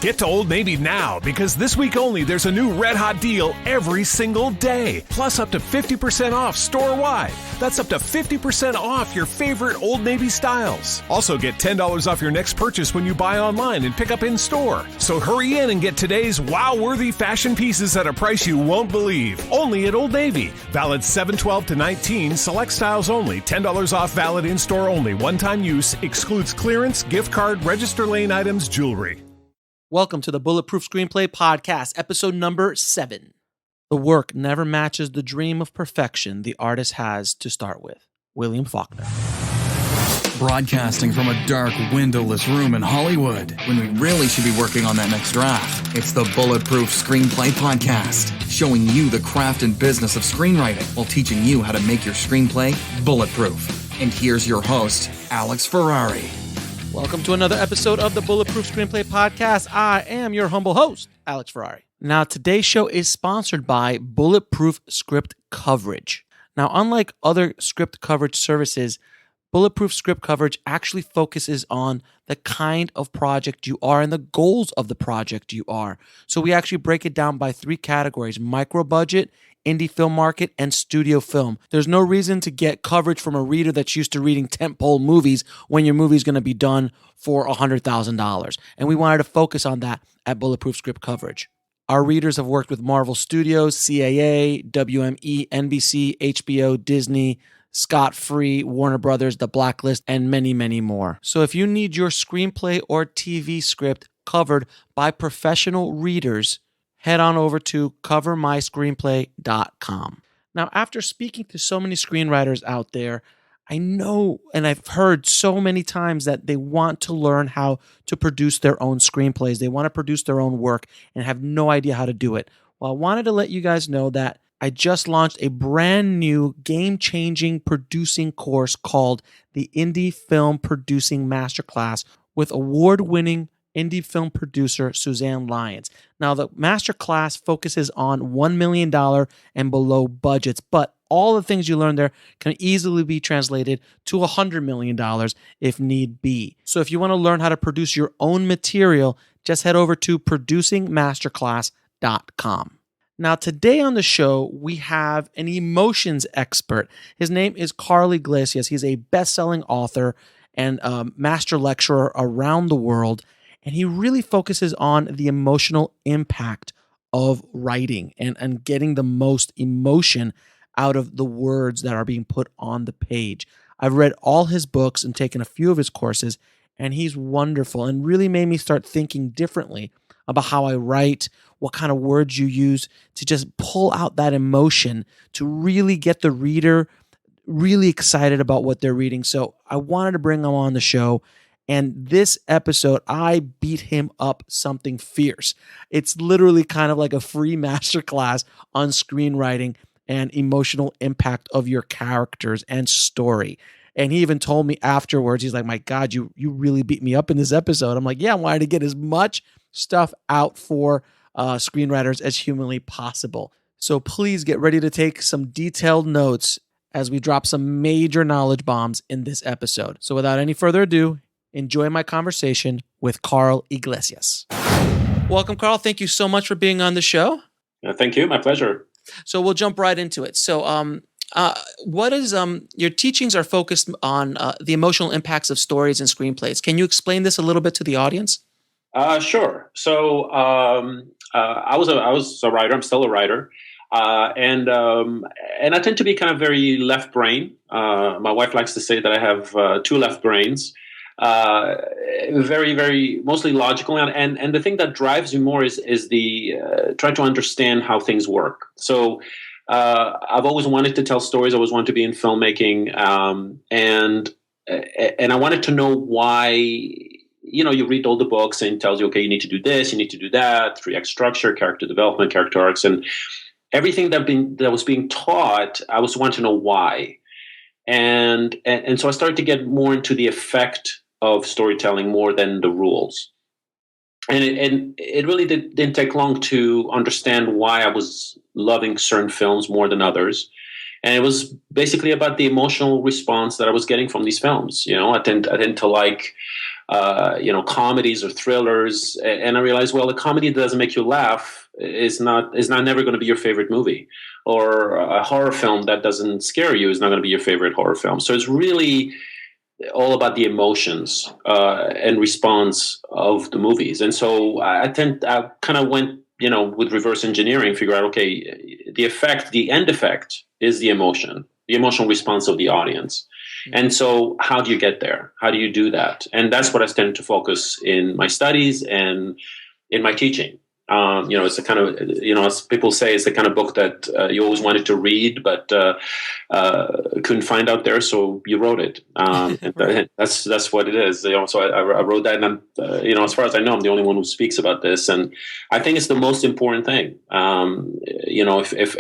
Get to Old Navy now, because this week only there's a new red hot deal every single day. Plus up to 50% off store-wide. That's up to 50% off your favorite Old Navy styles. Also get $10 off your next purchase when you buy online and pick up in store. So hurry in and get today's wow-worthy fashion pieces at a price you won't believe. Only at Old Navy. Valid 7/12 to 19. Select styles only. $10 off valid in store only. One-time use. Excludes clearance, gift card, register lane items, jewelry. Welcome to the Bulletproof Screenplay Podcast, episode number 7. The work never matches the dream of perfection the artist has to start with. William Faulkner. Broadcasting from a dark, windowless room in Hollywood, when we really should be working on that next draft. It's the Bulletproof Screenplay Podcast, showing you the craft and business of screenwriting while teaching you how to make your screenplay bulletproof. And here's your host, Alex Ferrari. Welcome to another episode of the Bulletproof Screenplay Podcast. I am your humble host, Alex Ferrari. Now, today's show is sponsored by Bulletproof Script Coverage. Now, unlike other script coverage services, Bulletproof Script Coverage actually focuses on the kind of project you are and the goals of the project you are. So we actually break it down by 3 categories: micro budget, indie film market, and studio film. There's no reason to get coverage from a reader that's used to reading tentpole movies when your movie's going to be done for $100,000. And we wanted to focus on that at Bulletproof Script Coverage. Our readers have worked with Marvel Studios, CAA, WME, NBC, HBO, Disney, Scott Free, Warner Brothers, The Blacklist, and many, many more. So if you need your screenplay or TV script covered by professional readers, head on over to covermyscreenplay.com. Now, after speaking to so many screenwriters out there, I know and I've heard so many times that they want to learn how to produce their own screenplays. They want to produce their own work and have no idea how to do it. Well, I wanted to let you guys know that I just launched a brand new game-changing producing course called the Indie Film Producing Masterclass with award-winning indie film producer Suzanne Lyons. Now, the masterclass focuses on $1 million and below budgets, but all the things you learn there can easily be translated to $100 million if need be. So if you want to learn how to produce your own material, just head over to producingmasterclass.com. Now, today on the show, we have an emotions expert. His name is Karl Iglesias. He's a best-selling author and master lecturer around the world. And he really focuses on the emotional impact of writing and getting the most emotion out of the words that are being put on the page. I've read all his books and taken a few of his courses, and he's wonderful and really made me start thinking differently about how I write, what kind of words you use to just pull out that emotion to really get the reader really excited about what they're reading. So I wanted to bring him on the show. And this episode, I beat him up something fierce. It's literally kind of like a free masterclass on screenwriting and emotional impact of your characters and story. And he even told me afterwards, he's like, my God, you really beat me up in this episode. I'm like, yeah, I wanted to get as much stuff out for screenwriters as humanly possible. So please get ready to take some detailed notes as we drop some major knowledge bombs in this episode. So without any further ado, enjoy my conversation with Karl Iglesias. Welcome, Karl. Thank you so much for being on the show. Thank you. My pleasure. So we'll jump right into it. So what is your teachings are focused on the emotional impacts of stories and screenplays. Can you explain this a little bit to the audience? Sure. So I was a writer. I'm still a writer. And I tend to be kind of very left brain. My wife likes to say that I have 2 left brains. Very, very mostly logical, and the thing that drives me more is the try to understand how things work. So I've always wanted to tell stories. I always wanted to be in filmmaking, and I wanted to know why. You read all the books and it tells you, okay, you need to do this, you need to do that, 3-act structure, character development, character arcs, and everything that was being taught. I was wanting to know why, and so I started to get more into the effect of storytelling more than the rules. And it really didn't take long to understand why I was loving certain films more than others. And it was basically about the emotional response that I was getting from these films. I tend to like comedies or thrillers. And I realized, well, a comedy that doesn't make you laugh is not never going to be your favorite movie, or a horror film that doesn't scare you is not going to be your favorite horror film. So it's really all about the emotions and response of the movies. And so I kind of went, with reverse engineering, figure out, okay, the end effect is the emotional response of the audience. And so how do you get there? How do you do that? And that's what I tend to focus in my studies and in my teaching. It's the kind of, as people say, it's the kind of book that you always wanted to read, but couldn't find out there. So you wrote it. And that's what it is. So I wrote that, and I'm, as far as I know, I'm the only one who speaks about this. And I think it's the most important thing. If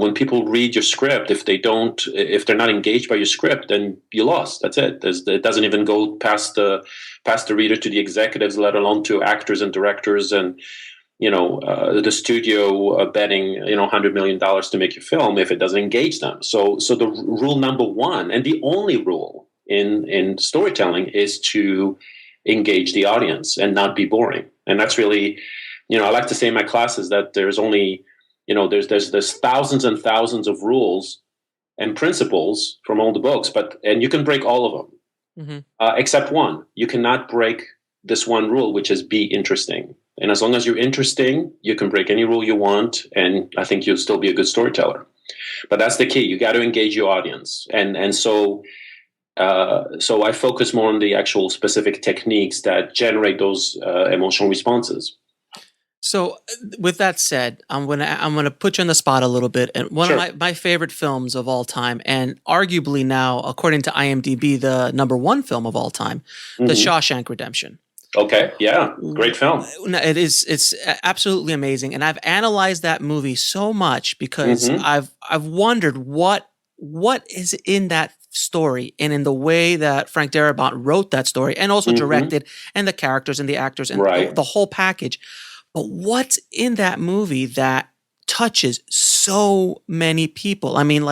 when people read your script, if they're not engaged by your script, then you lost. That's it. It doesn't even go past the reader to the executives, let alone to actors and directors and the studio betting $100 million to make your film if it doesn't engage them. So the rule number one, and the only rule in storytelling, is to engage the audience and not be boring. And that's really, I like to say in my classes that there's only there's thousands and thousands of rules and principles from all the books, and you can break all of them. Except one. You cannot break this one rule, which is be interesting. And as long as you're interesting, you can break any rule you want, and I think you'll still be a good storyteller. But that's the key. You got to engage your audience. And so I focus more on the actual specific techniques that generate those emotional responses. So with that said, I'm gonna put you on the spot a little bit. And one of my favorite films of all time, and arguably now, according to IMDb, the number one film of all time, The Shawshank Redemption. Okay, yeah, great film. It is. It's absolutely amazing, and I've analyzed that movie so much because I've wondered what is in that story and in the way that Frank Darabont wrote that story and also directed, and the characters and the actors and the whole package. But what's in that movie that touches so many people? I mean,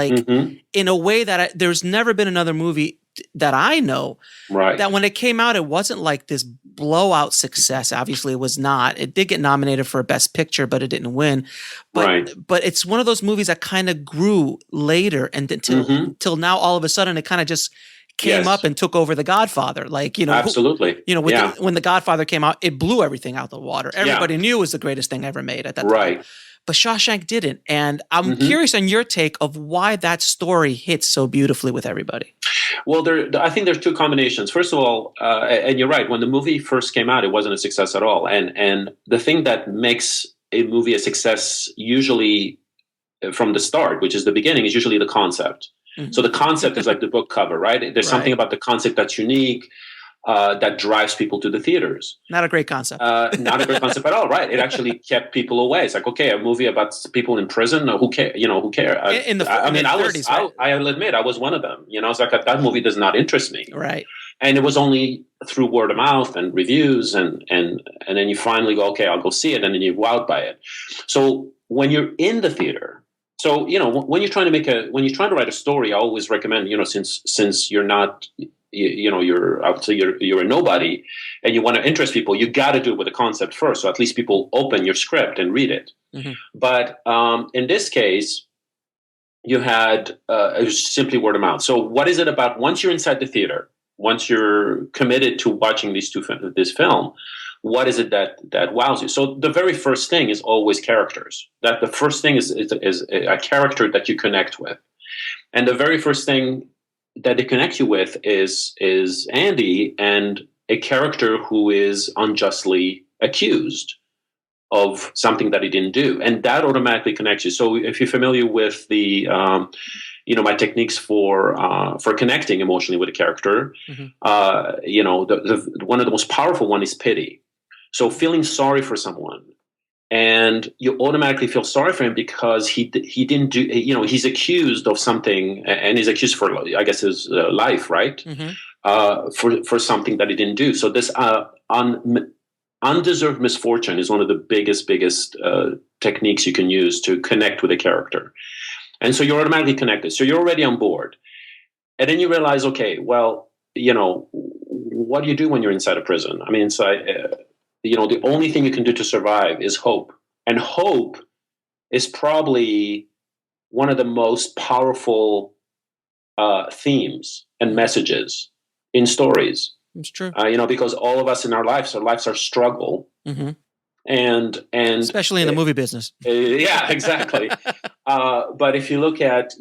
in a way that there's never been another movie that I know that when it came out, it wasn't like this blowout success. Obviously, it was not. It did get nominated for a Best Picture, but it didn't win. But it's one of those movies that kind of grew later, and till now, all of a sudden, it kind of just came up and took over The Godfather. Absolutely. When The Godfather came out, it blew everything out the water. Everybody knew it was the greatest thing ever made at that time. But Shawshank didn't. And I'm curious on your take of why that story hits so beautifully with everybody. Well, I think there's two combinations. First of all, and you're right, when the movie first came out, it wasn't a success at all. And the thing that makes a movie a success usually from the start, which is the beginning, is usually the concept. So the concept is like the book cover, right? There's something about the concept that's unique, that drives people to the theaters. Not a great concept. Not a great concept at all, right? It actually kept people away. It's like, okay, a movie about people in prison. Who cares? Who cares? I'll admit, I was one of them. It's like that movie does not interest me. Right. And it was only through word of mouth and reviews, and then you finally go, okay, I'll go see it, and then you're wowed by it. So when you're in the theater. So, when you're trying to write a story, I always recommend, since you're not, you're a nobody and you want to interest people, you got to do it with a concept first. So at least people open your script and read it. But in this case, you had, it was simply word of mouth. So what is it about once you're inside the theater, once you're committed to watching this film, what is it that wows you? So the very first thing is always characters. That the first thing is a character that you connect with, and the very first thing that they connect you with is Andy, and a character who is unjustly accused of something that he didn't do, and that automatically connects you. So if you're familiar with the my techniques for connecting emotionally with a character, one of the most powerful one is pity. So feeling sorry for someone, and you automatically feel sorry for him because he didn't do, he's accused of something, and he's accused for, I guess, his life, right? For something that he didn't do. So this undeserved misfortune is one of the biggest techniques you can use to connect with a character. And so you're automatically connected. So you're already on board. And then you realize, okay, well, what do you do when you're inside a prison? I mean, inside, the only thing you can do to survive is hope. And hope is probably one of the most powerful themes and messages in stories. It's true. Because all of us in our lives are struggle. Mm-hmm. And especially in the movie business. Yeah, exactly. But if you look at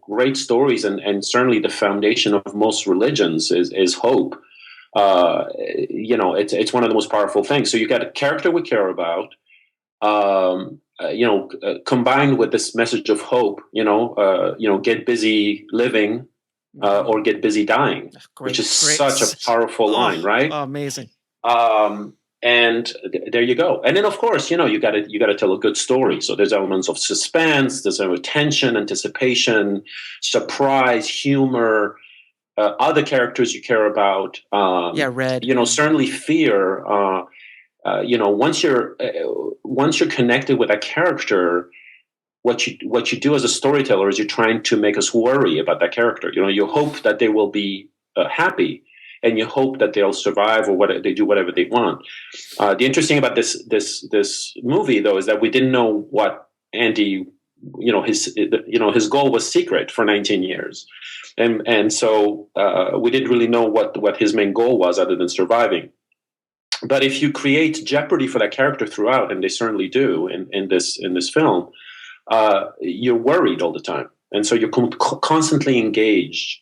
great stories, and certainly the foundation of most religions is hope. It's one of the most powerful things. So you got a character we care about, combined with this message of hope. Get busy living, or get busy dying, which is such a powerful line, right? Oh, amazing. And there you go. And then, of course, you got to tell a good story. So there's elements of suspense, there's tension, anticipation, surprise, humor, other characters you care about. Red. Certainly fear. Once you're connected with a character, what you do as a storyteller is you're trying to make us worry about that character. You hope that they will be happy. And you hope that they'll survive, or they do whatever they want. The interesting about this movie, though, is that we didn't know what Andy, his goal was secret for 19 years, and so we didn't really know what his main goal was other than surviving. But if you create jeopardy for that character throughout, and they certainly do in this film, you're worried all the time, and so you're constantly engaged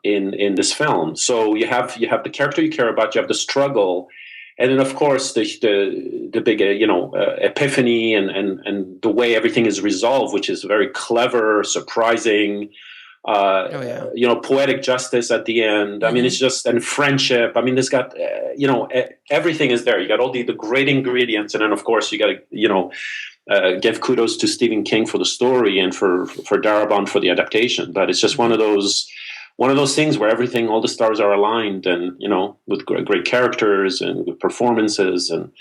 in this film. So you have the character you care about, you have the struggle, and then of course the big epiphany and the way everything is resolved, which is very clever, surprising. Poetic justice at the end. I mean, it's just, and friendship. I mean, it's got everything is there. You got all the great ingredients, and then of course you got to give kudos to Stephen King for the story and for Darabont for the adaptation. But it's just one of those things where all the stars are aligned, and with great characters and with performances and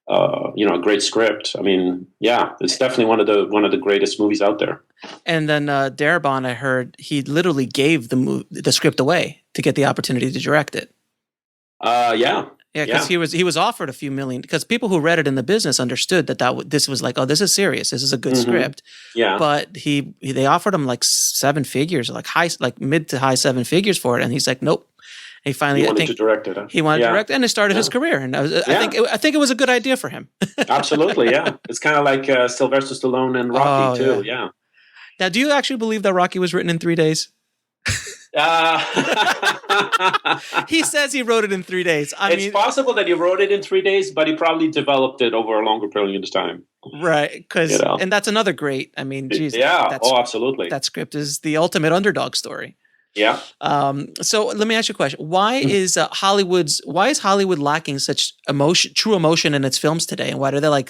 a great script. I mean, it's definitely one of the greatest movies out there. And then Darabont, I heard he literally gave the script away to get the opportunity to direct it. Because he was offered a few million, because people who read it in the business understood that this was like, oh, this is serious, this is a good script. Yeah. But they offered him like 7 figures, like mid to high 7 figures for it, and he's like, nope. He finally wanted to direct it. Huh? He wanted to direct, and it started his career. And I think it was a good idea for him. Absolutely, yeah. It's kind of like Sylvester Stallone and Rocky too. Yeah. Now, do you actually believe that Rocky was written in 3 days? He says he wrote it in 3 days. It's possible that he wrote it in 3 days, but he probably developed it over a longer period of time. Right, and that's another great. I mean, geez, absolutely. That script is the ultimate underdog story. Yeah. So let me ask you a question. Why is Hollywood lacking such true emotion in its films today? And why do they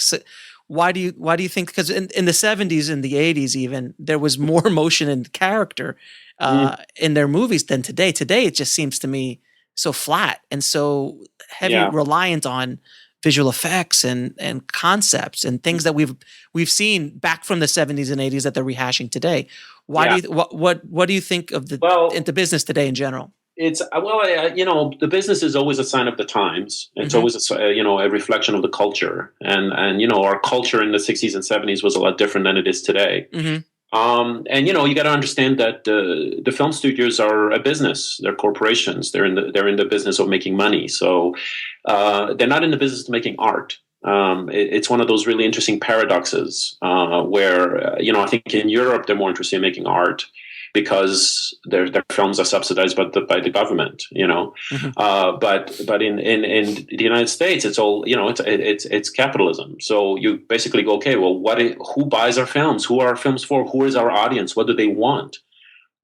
why do you think? Because in the 70s and the 80s, even, there was more emotion and character in their movies than today. Today, it just seems to me so flat and so heavy, reliant on visual effects and concepts and things that we've seen back from the 70s and 80s that they're rehashing today. Why do you what do you think of the business today in general? It's the business is always a sign of the times. It's always a reflection of the culture, and our culture in the 60s and 70s was a lot different than it is today. And you got to understand that the film studios are a business. They're corporations. They're in the business of making money. So they're not in the business of making art. It's one of those really interesting paradoxes where I think in Europe they're more interested in making art because their films are subsidized by the government, but in the United States, it's all, it's capitalism. So you basically go, okay, well, who buys our films? Who are our films for? Who is our audience? What do they want?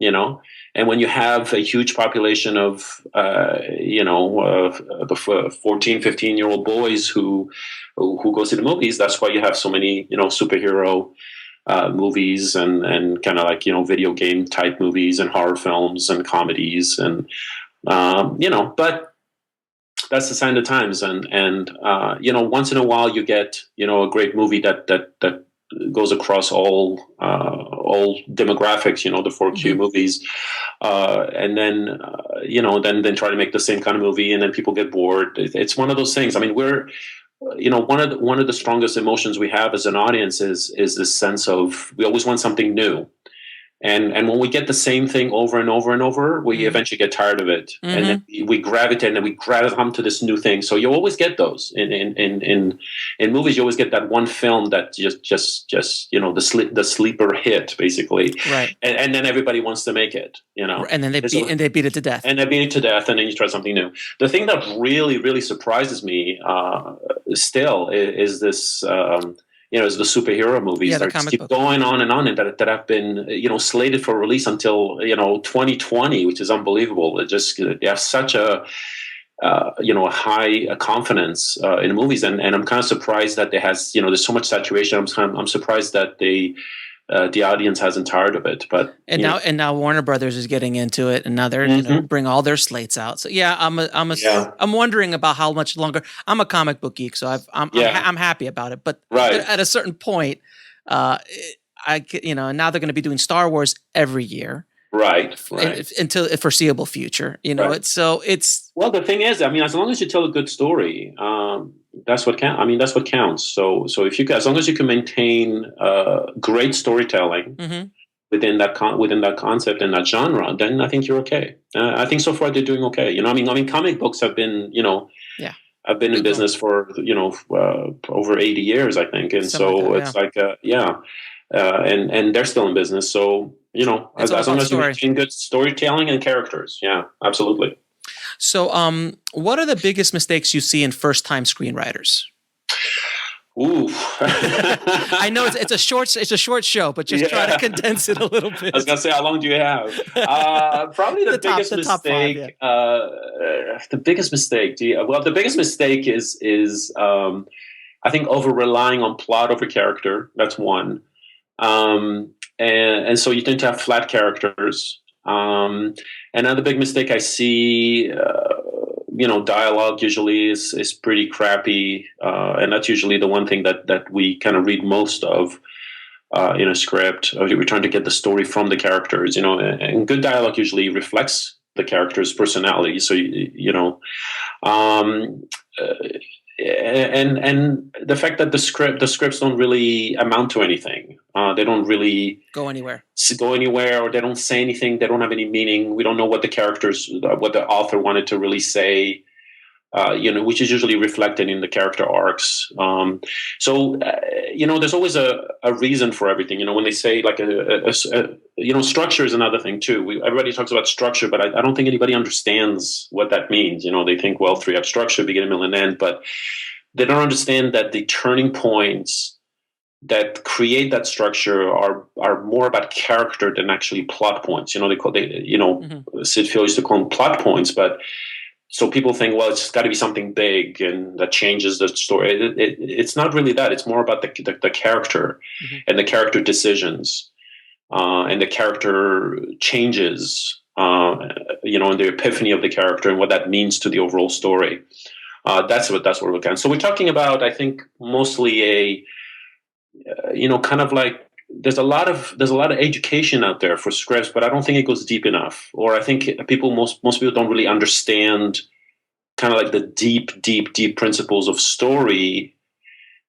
And when you have a huge population of, the 14, 15-year-old boys who go see the movies, that's why you have so many, superhero movies and kind of like, video game type movies and horror films and comedies and, but that's the sign of the times. And once in a while you get, a great movie that goes across all demographics. The 4Q movies, and then then try to make the same kind of movie, and then people get bored. It's one of those things. I mean, we're one of the strongest emotions we have as an audience is this sense of we always want something new. And when we get the same thing over and over and over, we eventually get tired of it, and then we gravitate and we gravitate to this new thing. So you always get those in movies. You always get that one film that just the sleeper hit basically, right? And then everybody wants to make it, and then they beat it to death, and then you try something new. The thing that really really surprises me still is this. Is the superhero movies that keep going on and that have been, slated for release until, 2020, which is unbelievable. They have such a high confidence in movies. And I'm kind of surprised that there's so much saturation. I'm surprised that the audience hasn't tired of it, now Warner Brothers is getting into it, and now they're bring all their slates out. So I'm wondering about how much longer. I'm a comic book geek, so I'm happy about it. But at a certain point, now they're going to be doing Star Wars every year. Right. Until a foreseeable future, it's well. The thing is, I mean, as long as you tell a good story, that's what counts. I mean, that's what counts. So as long as you can maintain great storytelling within that concept and that genre, then I think you're okay. I think so far they're doing okay. I mean, comic books have been, I've been in business for over 80 years, I think, and it's like and they're still in business. So as long as you maintain good storytelling and characters, yeah, absolutely. So, what are the biggest mistakes you see in first-time screenwriters? Ooh, I know it's a short show, but just try to condense it a little bit. I was gonna say, how long do you have? Probably the biggest mistake. The biggest mistake. The biggest mistake is I think over relying on plot over character. That's one. And so you tend to have flat characters. Another big mistake I see, dialogue usually is pretty crappy, and that's usually the one thing that we kind of read most of in a script. We're trying to get the story from the characters, and good dialogue usually reflects the character's personality. So and the fact that the scripts don't really amount to anything. They don't really go anywhere, or they don't say anything. They don't have any meaning. We don't know what what the author wanted to really say. Which is usually reflected in the character arcs. There's always a reason for everything. When they say like structure is another thing too. Everybody talks about structure, but I don't think anybody understands what that means. They think, well, 3-act structure, beginning, middle, and end, but they don't understand that the turning points that create that structure are more about character than actually plot points. Sid Field used to call them plot points, but so people think, well, it's got to be something big and that changes the story. It's not really that. It's more about the character and the character decisions and the character changes, and the epiphany of the character and what that means to the overall story. That's what we're looking at. So we're talking about, I think, mostly kind of like there's a lot of education out there for scripts, but I don't think it goes deep enough. Or I think most people don't really understand kind of like the deep principles of story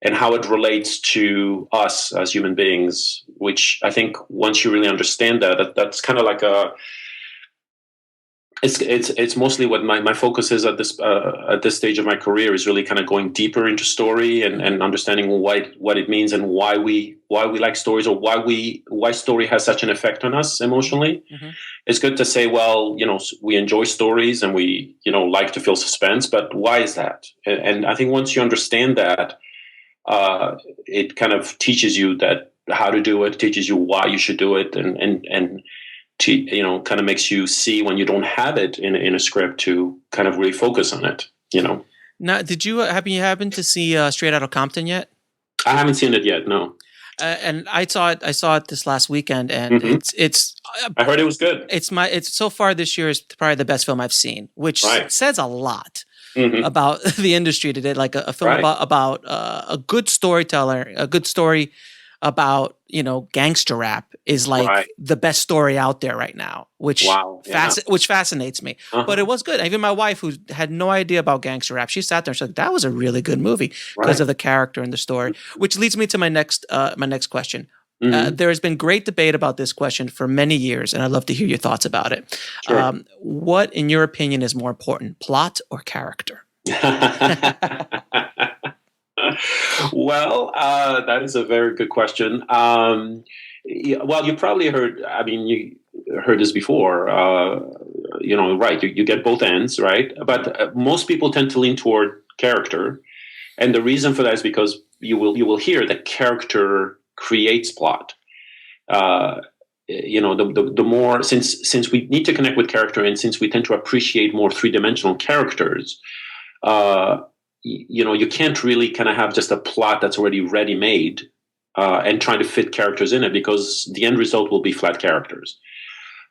and how it relates to us as human beings. Which I think once you really understand that's kind of like it's mostly what my focus is at this stage of my career, is really kind of going deeper into story and understanding what it means and why we like stories, or why story has such an effect on us emotionally. It's good to say, well, we enjoy stories and we like to feel suspense, but why is that? And I think once you understand that, it kind of teaches you that how to do it, teaches you why you should do it, and to, kind of makes you see when you don't have it in a script to kind of really focus on it, Now, did you happen to see Straight Outta Compton yet? I haven't seen it yet, no. And I saw it this last weekend, and it's. I heard it was good. It's so far this year is probably the best film I've seen, which says a lot about the industry today. Like a film about a good storyteller, a good story about, gangster rap is like Right. the best story out there right now, which Wow. Yeah. which fascinates me. Uh-huh. But it was good. Even my wife, who had no idea about gangster rap, she sat there and she's like, that was a really good movie because Right. of the character and the story, which leads me to my next question. Mhm. There has been great debate about this question for many years, and I'd love to hear your thoughts about it. Sure. What, in your opinion, is more important, plot or character? Well, that is a very good question. Well, you probably heard. I mean, you heard this before. Right? You get both ends, right? But most people tend to lean toward character, and the reason for that is because you will hear that character creates plot. The more, since we need to connect with character, and since we tend to appreciate more three-dimensional characters. You can't really kind of have just a plot that's already ready-made and trying to fit characters in it, because the end result will be flat characters.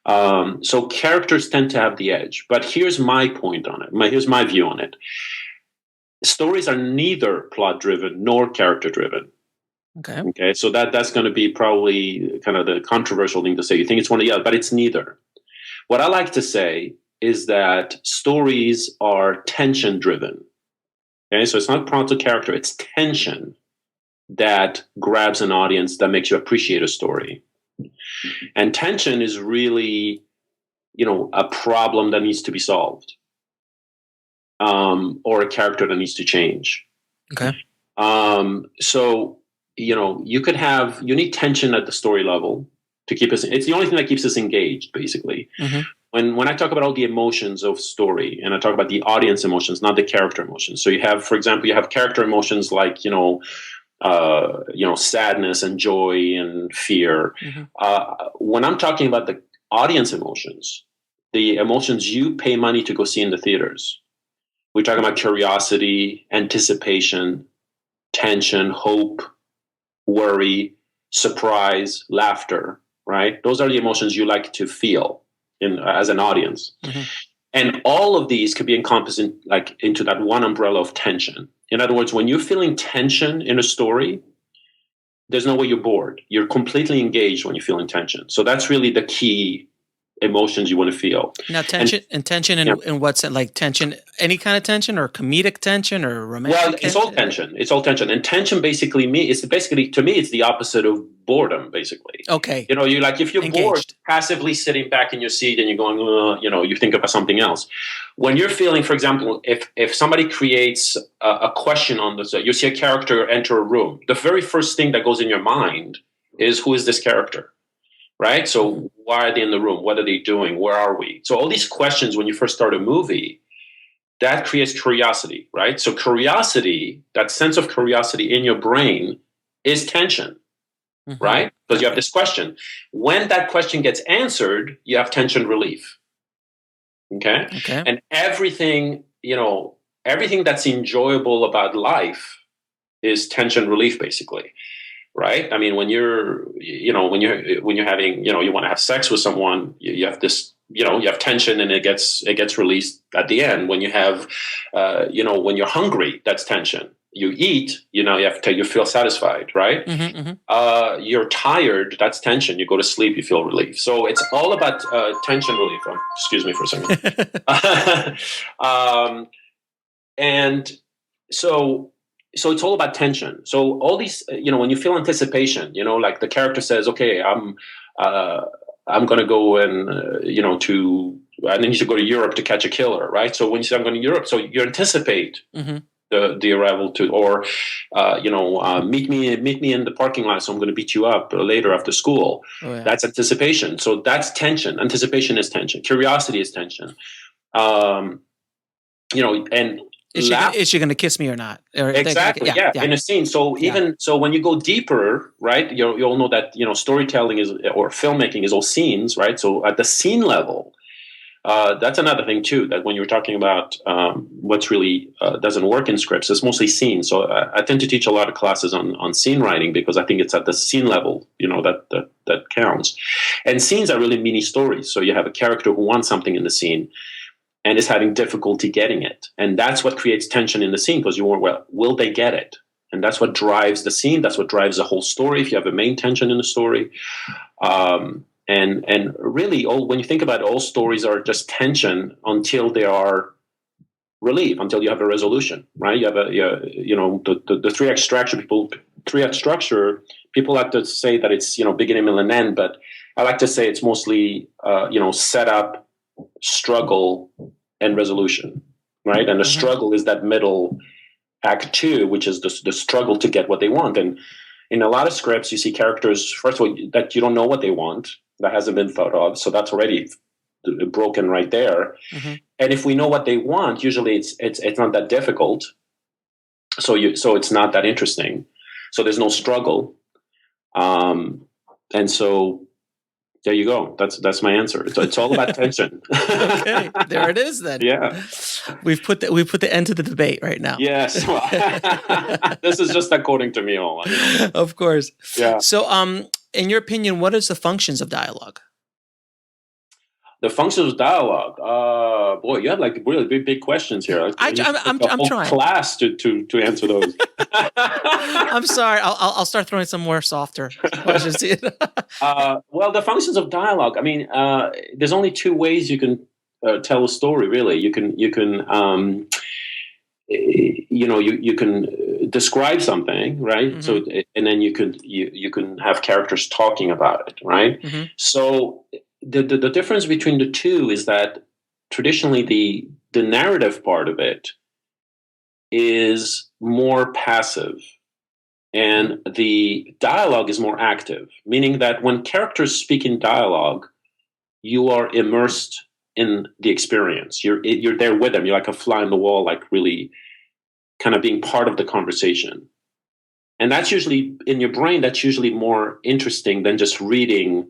So characters tend to have the edge. But here's my point on it. Here's my view on it. Stories are neither plot-driven nor character-driven. Okay. So that's going to be probably kind of the controversial thing to say. You think it's one or the other, but it's neither. What I like to say is that stories are tension-driven. Okay, so it's not plot or character; it's tension that grabs an audience, that makes you appreciate a story. And tension is really, a problem that needs to be solved, or a character that needs to change. Okay. So you need tension at the story level to keep us. It's the only thing that keeps us engaged, basically. Mm-hmm. When I talk about all the emotions of story, and I talk about the audience emotions, not the character emotions. So you have, for example, character emotions like sadness and joy and fear. Mm-hmm. When I'm talking about the audience emotions, the emotions you pay money to go see in the theaters, we're talking about curiosity, anticipation, tension, hope, worry, surprise, laughter. Right? Those are the emotions you like to feel as an audience. Mm-hmm. And all of these could be encompassed into that one umbrella of tension. In other words, when you're feeling tension in a story, there's no way you're bored. You're completely engaged when you're feeling tension. So that's really the key emotions you want to feel. Now, tension in what sense? Like tension, any kind of tension, or comedic tension, or romantic tension? Well, it's all tension. It's all tension. And tension basically to me, it's the opposite of boredom, basically. Okay. You like, if you're Engaged. bored, passively sitting back in your seat and you're going, you think about something else. When you're feeling, for example, if somebody creates a question on the set, you see a character enter a room, the very first thing that goes in your mind is, who is this character? Right? So why are they in the room? What are they doing? Where are we? So all these questions, when you first start a movie, that creates curiosity, right? So curiosity, that sense of curiosity in your brain, is tension, right? Because you have this question. When that question gets answered, you have tension relief. Okay? And everything that's enjoyable about life is tension relief, basically. Right? I mean, when you're having, you want to have sex with someone, you have this, you have tension, and it gets released at the end. When you have, when you're hungry, that's tension. You eat, you feel satisfied, right? You're tired, that's tension. You go to sleep, you feel relief. So it's all about tension relief. Excuse me for a second. And so it's all about tension. So all these, when you feel anticipation, like the character says, okay, I'm going to go and, I need to go to Europe to catch a killer, right? So when you say I'm going to Europe, so you anticipate the arrival meet me in the parking lot, so I'm going to beat you up later after school. Oh, yeah. That's anticipation. So that's tension. Anticipation is tension. Curiosity is tension. And is she going to kiss me or not? Exactly. Yeah. In a scene. So so when you go deeper, right, you'll know that, storytelling or filmmaking is all scenes, right? So at the scene level, that's another thing too, that when you're talking about what's really doesn't work in scripts, it's mostly scenes. So I tend to teach a lot of classes on scene writing, because I think it's at the scene level, that counts. And scenes are really mini stories. So you have a character who wants something in the scene and is having difficulty getting it. And that's what creates tension in the scene, because you want, well, will they get it? And that's what drives the scene. That's what drives the whole story. If you have a main tension in the story, and really, when you think about it, all stories are just tension until they are relief, until you have a resolution, right? You have the 3-act structure. People like to say that it's beginning, middle, and end, but I like to say it's mostly setup, struggle, and resolution, right? And the struggle is that middle act 2, which is the struggle to get what they want. And in a lot of scripts, you see characters, first of all, that you don't know what they want. That hasn't been thought of, so that's already broken right there. And if we know what they want, usually it's not that difficult. So it's not that interesting. So there's no struggle. And so there you go. That's my answer. It's all about tension. Okay, there it is then. Yeah, we've put the end to the debate right now. Yes, well, this is just according to me all. Of course. Yeah. So, in your opinion, what is the functions of dialogue? The functions of dialogue. Boy, you have like really big questions here. I'm trying class to answer those. I'm sorry. I'll start throwing some more softer questions. Well, the functions of dialogue. I mean, there's only 2 ways you can tell a story. Really, you can describe something, right? So, and then you can have characters talking about it, right? So the difference between the 2 is that traditionally the narrative part of it is more passive and the dialogue is more active, meaning that when characters speak in dialogue, you are immersed in the experience. You're there with them. You're like a fly on the wall, like really kind of being part of the conversation. And that's usually in your brain, that's usually more interesting than just reading.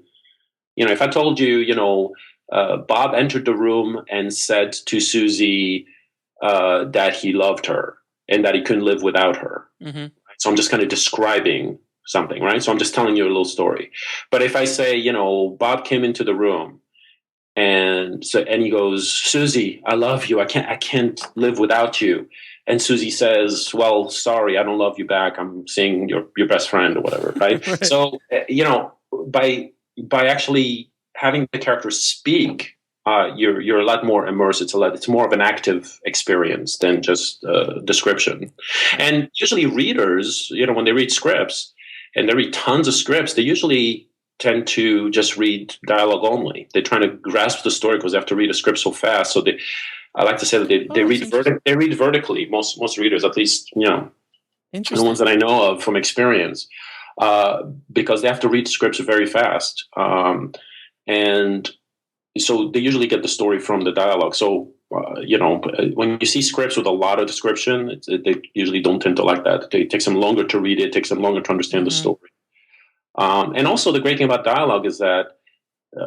If I told you, Bob entered the room and said to Susie that he loved her and that he couldn't live without her. So I'm just kind of describing something, right? So I'm just telling you a little story. But if I say, Bob came into the room and he goes, Susie, I love you. I can't live without you. And Susie says, well, sorry, I don't love you back. I'm seeing your best friend or whatever, right? Right. So, by actually having the characters speak, you're a lot more immersed. It's more of an active experience than just description. And usually readers, when they read scripts and they read tons of scripts, they usually tend to just read dialogue only. They're trying to grasp the story because they have to read a script so fast. So I like to say that they read vertically. Most readers, at least, the ones that I know of from experience. Because they have to read scripts very fast. And so they usually get the story from the dialogue. So, when you see scripts with a lot of description, they usually don't tend to like that. It takes them longer to read it. It takes them longer to understand the story. And also the great thing about dialogue is that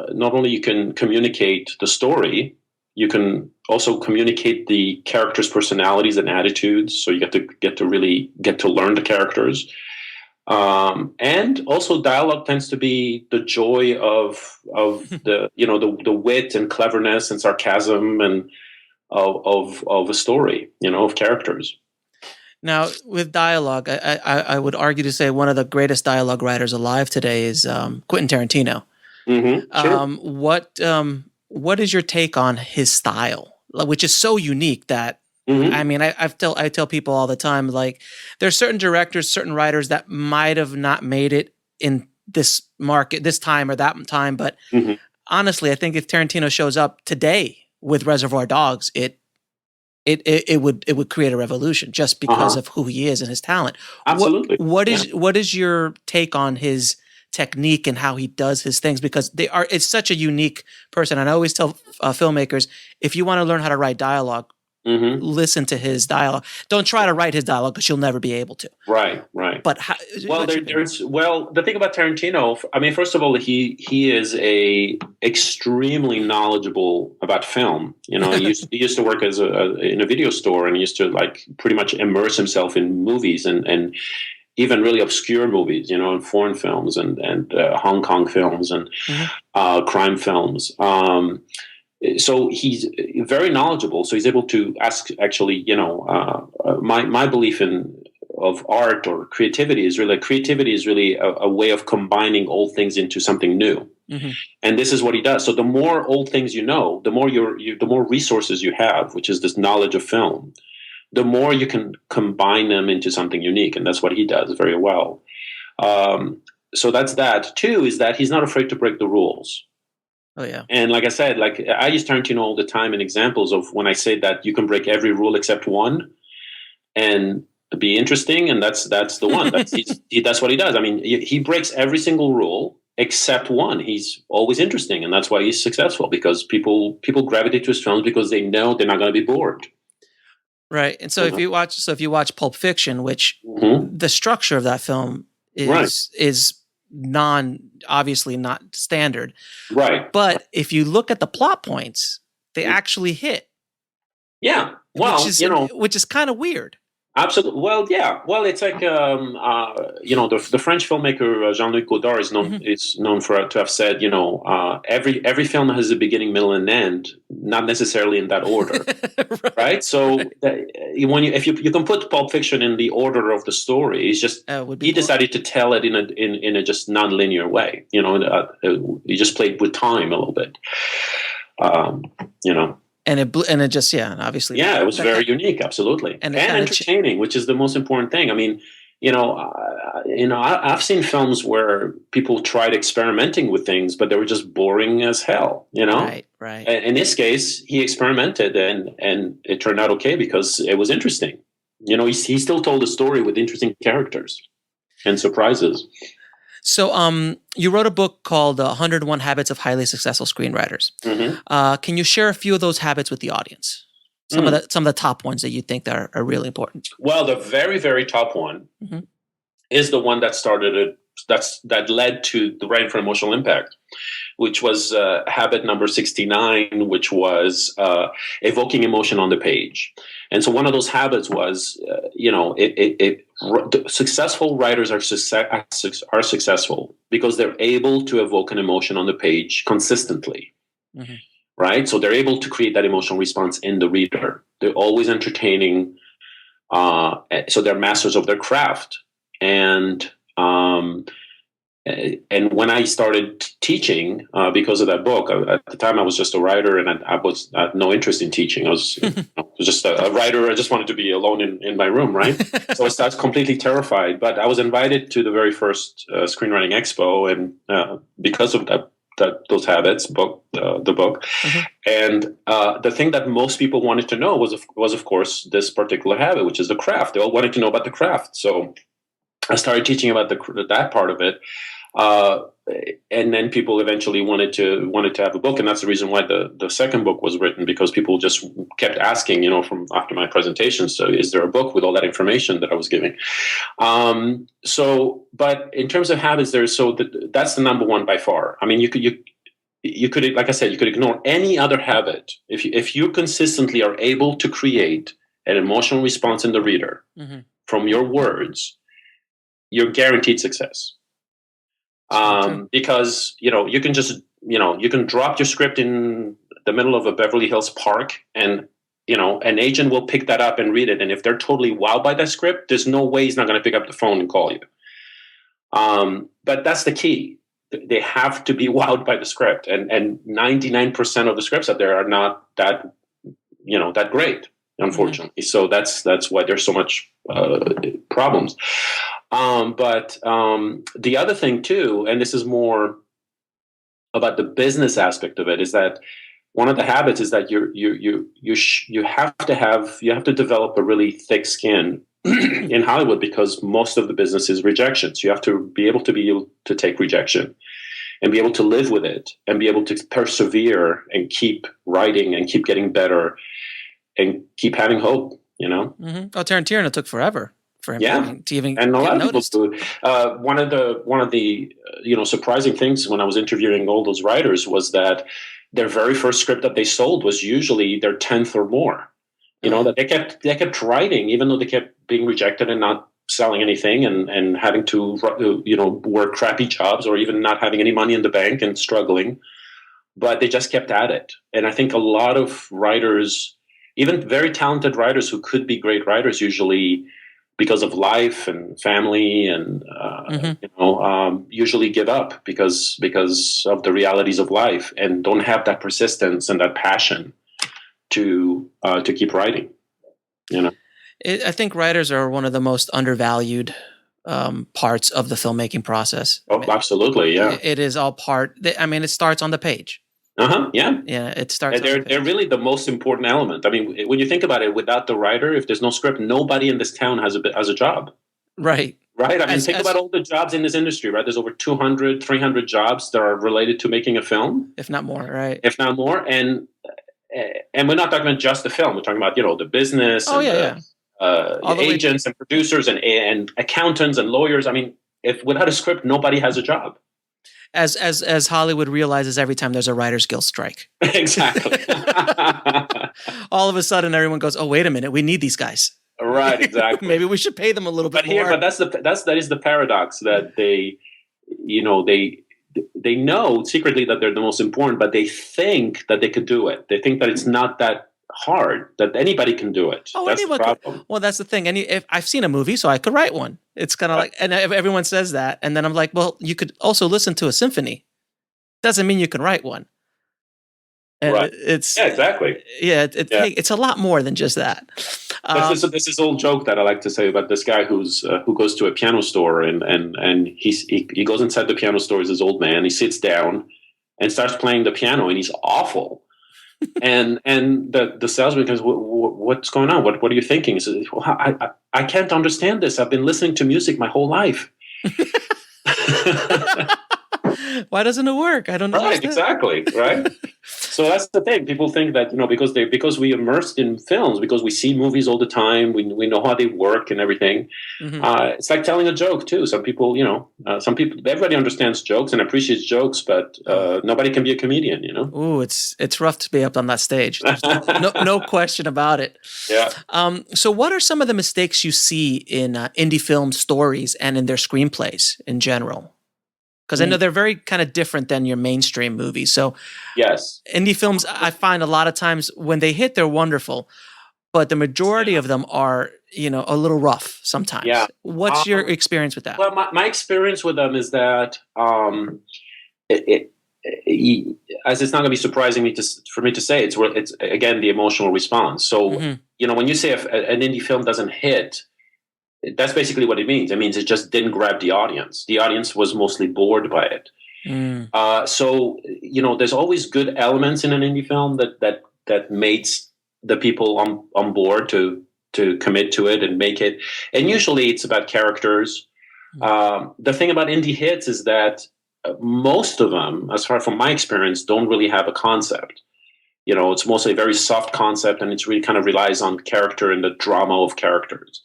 not only you can communicate the story, you can also communicate the characters' personalities and attitudes. So you get to really get to learn the characters. And also dialogue tends to be the joy of the the wit and cleverness and sarcasm and of a story, of characters. Now, with dialogue, I would argue to say one of the greatest dialogue writers alive today is Quentin Tarantino. Sure. What is your take on his style, which is so unique that I mean, I tell people all the time, like, there's certain directors, certain writers that might have not made it in this market, this time or that time. But honestly, I think if Tarantino shows up today with Reservoir Dogs, it would create a revolution just because of who he is and his talent. Absolutely. What is your take on his technique and how he does his things? Because it's such a unique person. And I always tell filmmakers, if you want to learn how to write dialogue, listen to his dialogue. Don't try to write his dialogue because you'll never be able to. Right. But the thing about Tarantino, I mean, first of all, he is extremely knowledgeable about film. He used to work in a video store, and he used to like pretty much immerse himself in movies and even really obscure movies, and foreign films and Hong Kong films and crime films. So he's very knowledgeable. So he's able to ask. Actually, my belief in of art or creativity is really a way of combining old things into something new. Mm-hmm. And this is what he does. So the more old things you know, the more the more resources you have, which is this knowledge of film, the more you can combine them into something unique. And that's what he does very well. So that's that. Two is that he's not afraid to break the rules. Oh, yeah. And like I said, like I use Tarantino all the time in examples of when I say that you can break every rule except one and be interesting. And that's the one. That's what he does. I mean, he breaks every single rule except one. He's always interesting. And that's why he's successful, because people gravitate to his films because they know they're not going to be bored. Right. And so if you watch Pulp Fiction, which the structure of that film is obviously not standard. Right. But if you look at the plot points, they actually hit. Yeah. Well, which is kind of weird. Absolutely. Well, yeah. Well, it's like the French filmmaker Jean-Luc Godard is known to have said, every film has a beginning, middle, and end, not necessarily in that order, right? So if you can put Pulp Fiction in the order of the story, it's just he decided to tell it in a just non-linear way. He just played with time a little bit. And it just, obviously. Yeah, it was very unique, absolutely. And entertaining, which is the most important thing. I mean, I've seen films where people tried experimenting with things, but they were just boring as hell, Right. And in this case, he experimented and it turned out okay because it was interesting. He still told a story with interesting characters and surprises. So you wrote a book called 101 Habits of Highly Successful Screenwriters. Mm-hmm. Can you share a few of those habits with the audience? Some of the top ones that you think that are really important. Well, the very, very top one is the one that that led to the Writing for Emotional Impact, which was habit number 69, which was evoking emotion on the page. And so one of those habits was, successful writers are successful because they're able to evoke an emotion on the page consistently, right? So they're able to create that emotional response in the reader. They're always entertaining. So they're masters of their craft. And when I started teaching, because of that book, at the time I was just a writer and I had no interest in teaching. I was just a writer. I just wanted to be alone in my room, right? So I was completely terrified. But I was invited to the very first Screenwriting Expo, and because of those habits, the book. And the thing that most people wanted to know was of course this particular habit, which is the craft. They all wanted to know about the craft. So I started teaching about that part of it. And then people eventually wanted to have a book, and that's the reason why the second book was written, because people just kept asking, from after my presentation, so is there a book with all that information that I was giving? But in terms of habits, that's the number one by far. I mean, you could, like I said, you could ignore any other habit if you consistently are able to create an emotional response in the reader from your words. You're guaranteed success. Because, you can just, you can drop your script in the middle of a Beverly Hills park and, an agent will pick that up and read it. And if they're totally wowed by that script, there's no way he's not going to pick up the phone and call you. But that's the key. They have to be wowed by the script. And 99% of the scripts out there are not that, that great, unfortunately. So that's why there's so much problems. But the other thing too, and this is more about the business aspect of it, is that one of the habits is that you have to develop a really thick skin in Hollywood, because most of the business is rejection. So you have to be able to take rejection and be able to live with it and be able to persevere and keep writing and keep getting better and keep having hope. Oh, Tarantino took forever for him to even and a lot of noticed. people do. One of the surprising things when I was interviewing all those writers was that their very first script that they sold was usually their 10th or more. That they kept writing even though they kept being rejected and not selling anything and having to work crappy jobs or even not having any money in the bank and struggling, but they just kept at it. And I think a lot of writers, even very talented writers who could be great writers, usually because of life and family and usually give up because of the realities of life and don't have that persistence and that passion to keep writing. I think writers are one of the most undervalued parts of the filmmaking process. Oh, absolutely, yeah. It is all part. It starts on the page. Yeah. Yeah, it starts. They're really the most important element. I mean, when you think about it, without the writer, if there's no script, nobody in this town has a job. Right. Right. I mean, think about all the jobs in this industry, right? There's over 200, 300 jobs that are related to making a film. If not more, right? If not more. And we're not talking about just the film. We're talking about, the business and agents and producers and accountants and lawyers. I mean, if without a script, nobody has a job. As Hollywood realizes every time there's a writer's guild strike. Exactly. All of a sudden, everyone goes, "Oh, wait a minute, we need these guys." Right. Exactly. Maybe we should pay them a little bit more. But that is the paradox that they know secretly that they're the most important, but they think that they could do it. They think that it's not that hard, that anybody can do it. Oh, that's the problem. Well, that's the thing. And if I've seen a movie, so I could write one. It's kind of like, and everyone says that, and then I'm like, well, you could also listen to a symphony. Doesn't mean you can write one. And right. Exactly. Yeah, it's a lot more than just that. This is old joke that I like to say about this guy who goes to a piano store and he goes inside the piano store as his old man. He sits down and starts playing the piano, and he's awful. and the salesman goes, "What's going on? What are you thinking?" He says, "Well, I can't understand this. I've been listening to music my whole life." Why doesn't it work? I don't know. Right, exactly. Right. So that's the thing. People think that because we immersed in films, because we see movies all the time, we know how they work and everything. Mm-hmm. It's like telling a joke too. Some people, everybody understands jokes and appreciates jokes, but nobody can be a comedian. Ooh, it's rough to be up on that stage. No question about it. Yeah. So, what are some of the mistakes you see in indie film stories and in their screenplays in general? Because I know they're very kind of different than your mainstream movies. So, yes, indie films, I find a lot of times when they hit, they're wonderful, but the majority of them are, a little rough sometimes. Yeah. What's your experience with that? Well, my experience with them is that, as it's not going to be surprising for me to say, it's again the emotional response. So, when you say if an indie film doesn't hit, that's basically what it means. It means it just didn't grab the audience. The audience was mostly bored by it. So, there's always good elements in an indie film that makes the people on board to commit to it and make it. And usually it's about characters. The thing about indie hits is that most of them, as far from my experience, don't really have a concept. It's mostly a very soft concept, and it's really kind of relies on character and the drama of characters.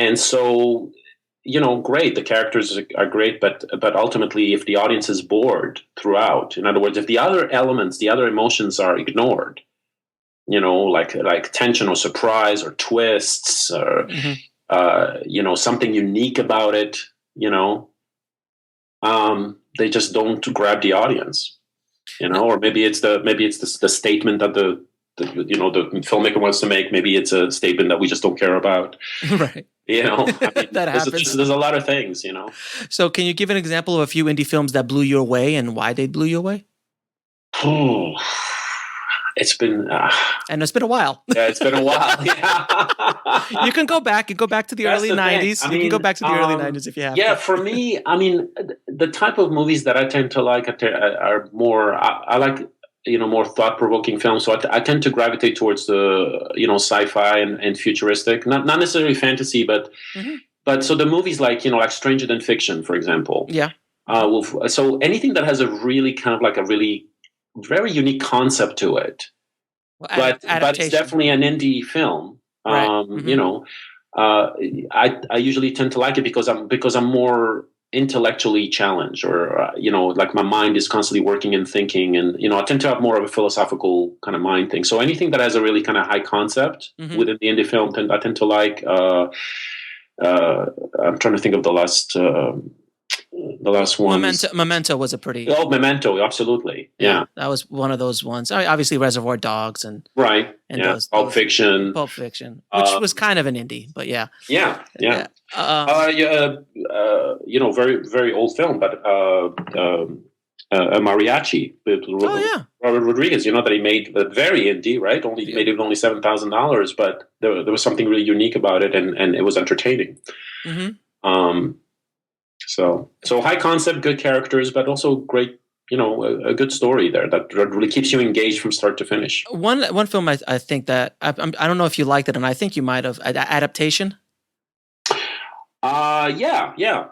And so, great, the characters are great, but ultimately, if the audience is bored throughout, in other words, if the other elements, the other emotions are ignored, like tension or surprise or twists or, something unique about it, they just don't grab the audience, or maybe it's the statement that the filmmaker wants to make. Maybe it's a statement that we just don't care about. Right. That happens. There's a lot of things, So can you give an example of a few indie films that blew you away and why they blew you away? It's been... and it's been a while. Yeah, it's been a while. Yeah. You can go back. You go back to the early 90s. You can go back to the early 90s if you have to. Yeah, for me, the type of movies that I tend to like are more... I like... more thought-provoking films. So I tend to gravitate towards the, sci-fi and futuristic, not necessarily fantasy, but so the movies like Stranger Than Fiction, for example. Yeah. So anything that has a really kind of like a really very unique concept to it, but it's definitely an indie film. Right. I usually tend to like it because I'm more intellectually challenged, or like my mind is constantly working and thinking, and I tend to have more of a philosophical kind of mind thing. So anything that has a really kind of high concept within the indie film, I tend to like. I'm trying to think of the last The last one. Memento was a pretty. Oh, Memento, absolutely. Yeah. That was one of those ones. Obviously, Reservoir Dogs and right. And yeah. Pulp Fiction. Pulp Fiction, which was kind of an indie, but yeah. Yeah. Very, very old film, but a mariachi with Robert Rodriguez. You know that he made very indie, right? Made it only $7,000, but there was something really unique about it, and it was entertaining. Mm-hmm. So high concept, good characters, but also great. A good story there that really keeps you engaged from start to finish. One film I think that I don't know if you liked it, and I think you might have. Adaptation. Yeah.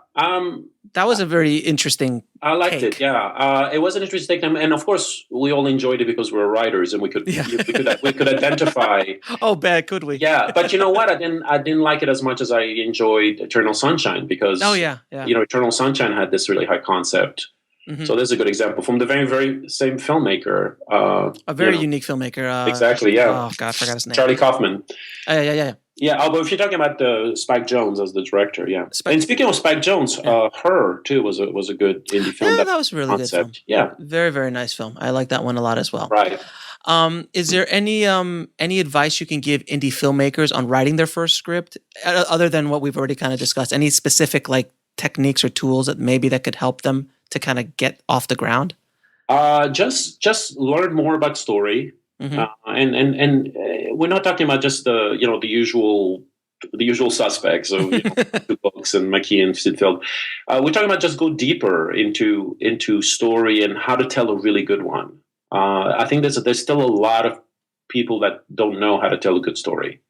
That was a very interesting. I liked take. It. Yeah, it was an interesting take, and of course, we all enjoyed it because we're writers, and we could identify. Oh, bad, could we? Yeah, but you know what? I didn't like it as much as I enjoyed Eternal Sunshine because. Oh yeah. Eternal Sunshine had this really high concept. Mm-hmm. So there's a good example from the very, very same filmmaker. A very unique filmmaker. Exactly, yeah. Oh, God, I forgot his name. Charlie Kaufman. Yeah. Yeah, although if you're talking about Spike Jonze as the director, yeah. And speaking of Spike Jonze, Her, too, was a good indie film. Yeah, that was a really good film. Yeah. Very, very nice film. I like that one a lot as well. Right. Is there any advice you can give indie filmmakers on writing their first script, other than what we've already kind of discussed? Any specific techniques or tools that could help them to kind of get off the ground? Just learn more about story, and we're not talking about just the usual suspects of the books and McKee and Sitfield. We're talking about just go deeper into story and how to tell a really good one. I think there's still a lot of people that don't know how to tell a good story.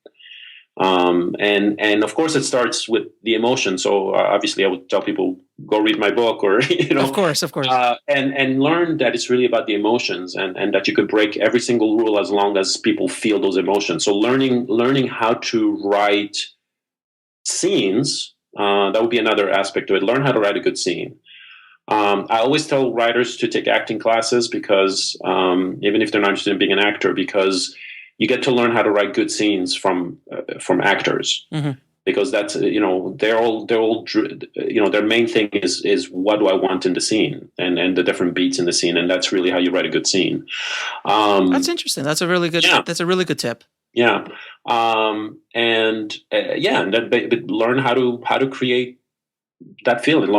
And of course it starts with the emotion. So obviously I would tell people go read my book or, of course. And learn that it's really about the emotions and that you could break every single rule as long as people feel those emotions. So learning how to write scenes, that would be another aspect of it. Learn how to write a good scene. I always tell writers to take acting classes because, even if they're not interested in being an actor, because you get to learn how to write good scenes from actors, because that's they're all their main thing is what do I want in the scene and the different beats in the scene, and that's really how you write a good scene. That's interesting. That's a really good. Yeah. That's a really good tip. Yeah, and then learn how to create that feeling,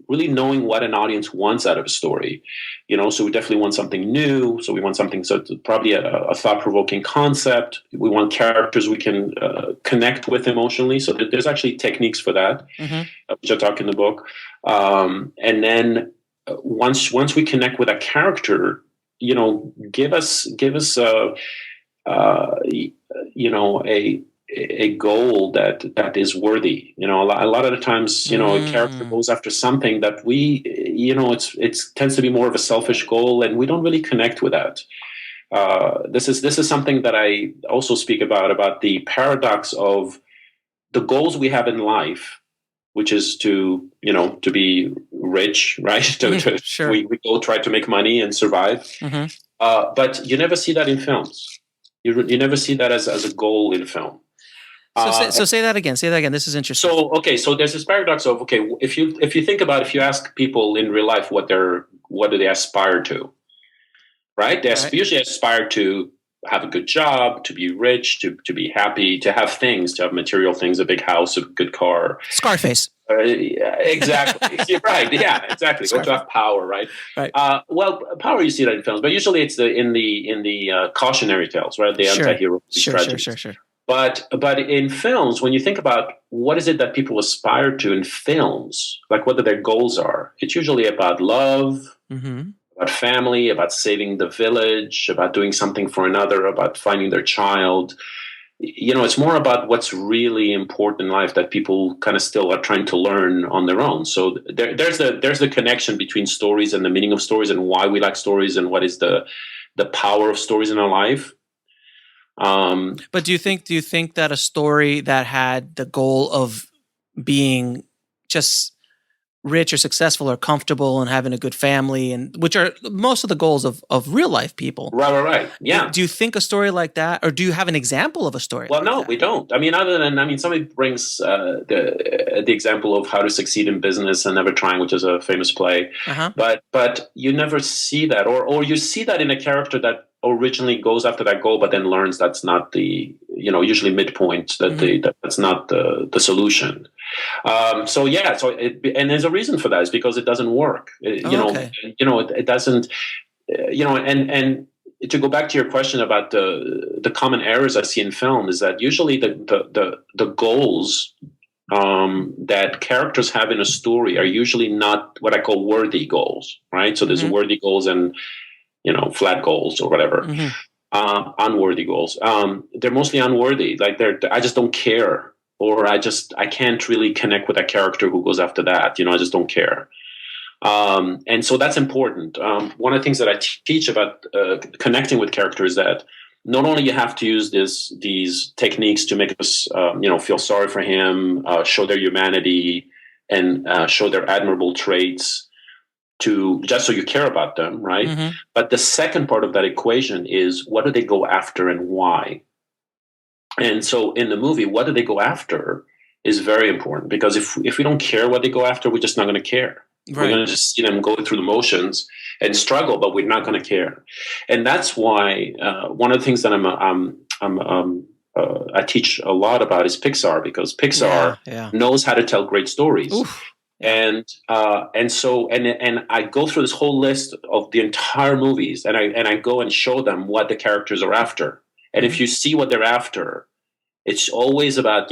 really knowing what an audience wants out of a story. So we definitely want something new. So we want something, so probably a thought-provoking concept. We want characters we can connect with emotionally. So there's actually techniques for that, which I talk in the book. And then once we connect with a character, give us a goal that is worthy. A lot of the times, a character goes after something that it tends to be more of a selfish goal, and we don't really connect with that. This is something that I also speak about the paradox of the goals we have in life, which is to be rich, right? Sure. We go try to make money and survive. But you never see that in films. You never see that as a goal in film. So say that again. This is interesting. So there's this paradox of if you think about, if you ask people in real life what do they aspire to, right? They usually aspire to have a good job, to be rich, to be happy, to have things, to have material things, a big house, a good car. Scarface. Exactly. You're right. Yeah, exactly. Go to have power, right? Right. Well, power, you see that in films, but usually it's in the cautionary tales, right? The anti-hero strategies. Sure. But in films, when you think about what is it that people aspire to in films, like what their goals are, it's usually about love, about family, about saving the village, about doing something for another, about finding their child. It's more about what's really important in life that people kind of still are trying to learn on their own. So there's the connection between stories and the meaning of stories and why we like stories and what is the power of stories in our life. But do you think that a story that had the goal of being just rich or successful or comfortable and having a good family, and which are most of the goals of real life people. Right. Yeah. Do you think a story like that, or do you have an example of a story? Well, like no, that? we don't. I mean, somebody brings the example of How to Succeed in Business and Never Trying, which is a famous play. Uh-huh. But you never see that, or you see that in a character that originally goes after that goal, but then learns that's not the, usually midpoint, that's not the solution. And there's a reason for that. It's because it doesn't work. It doesn't. And to go back to your question about the common errors I see in film is that usually the goals that characters have in a story are usually not what I call worthy goals, right? So there's worthy goals and flat goals or whatever. Unworthy goals. They're mostly unworthy. Like I just don't care. Or I can't really connect with that character who goes after that. I just don't care. And so that's important. One of the things that I teach about connecting with characters is that not only you have to use these techniques to make us, feel sorry for him, show their humanity, and show their admirable traits, just so you care about them, right? But the second part of that equation is, what do they go after and why? And so in the movie, what do they go after is very important, because if we don't care what they go after, we're just not going to care. Right. We're going to just see them go through the motions and struggle, but we're not going to care. And that's why one of the things that I teach a lot about is Pixar, because Pixar knows how to tell great stories. Oof. And I go through this whole list of the entire movies, and I go and show them what the characters are after. And if you see what they're after, it's always about,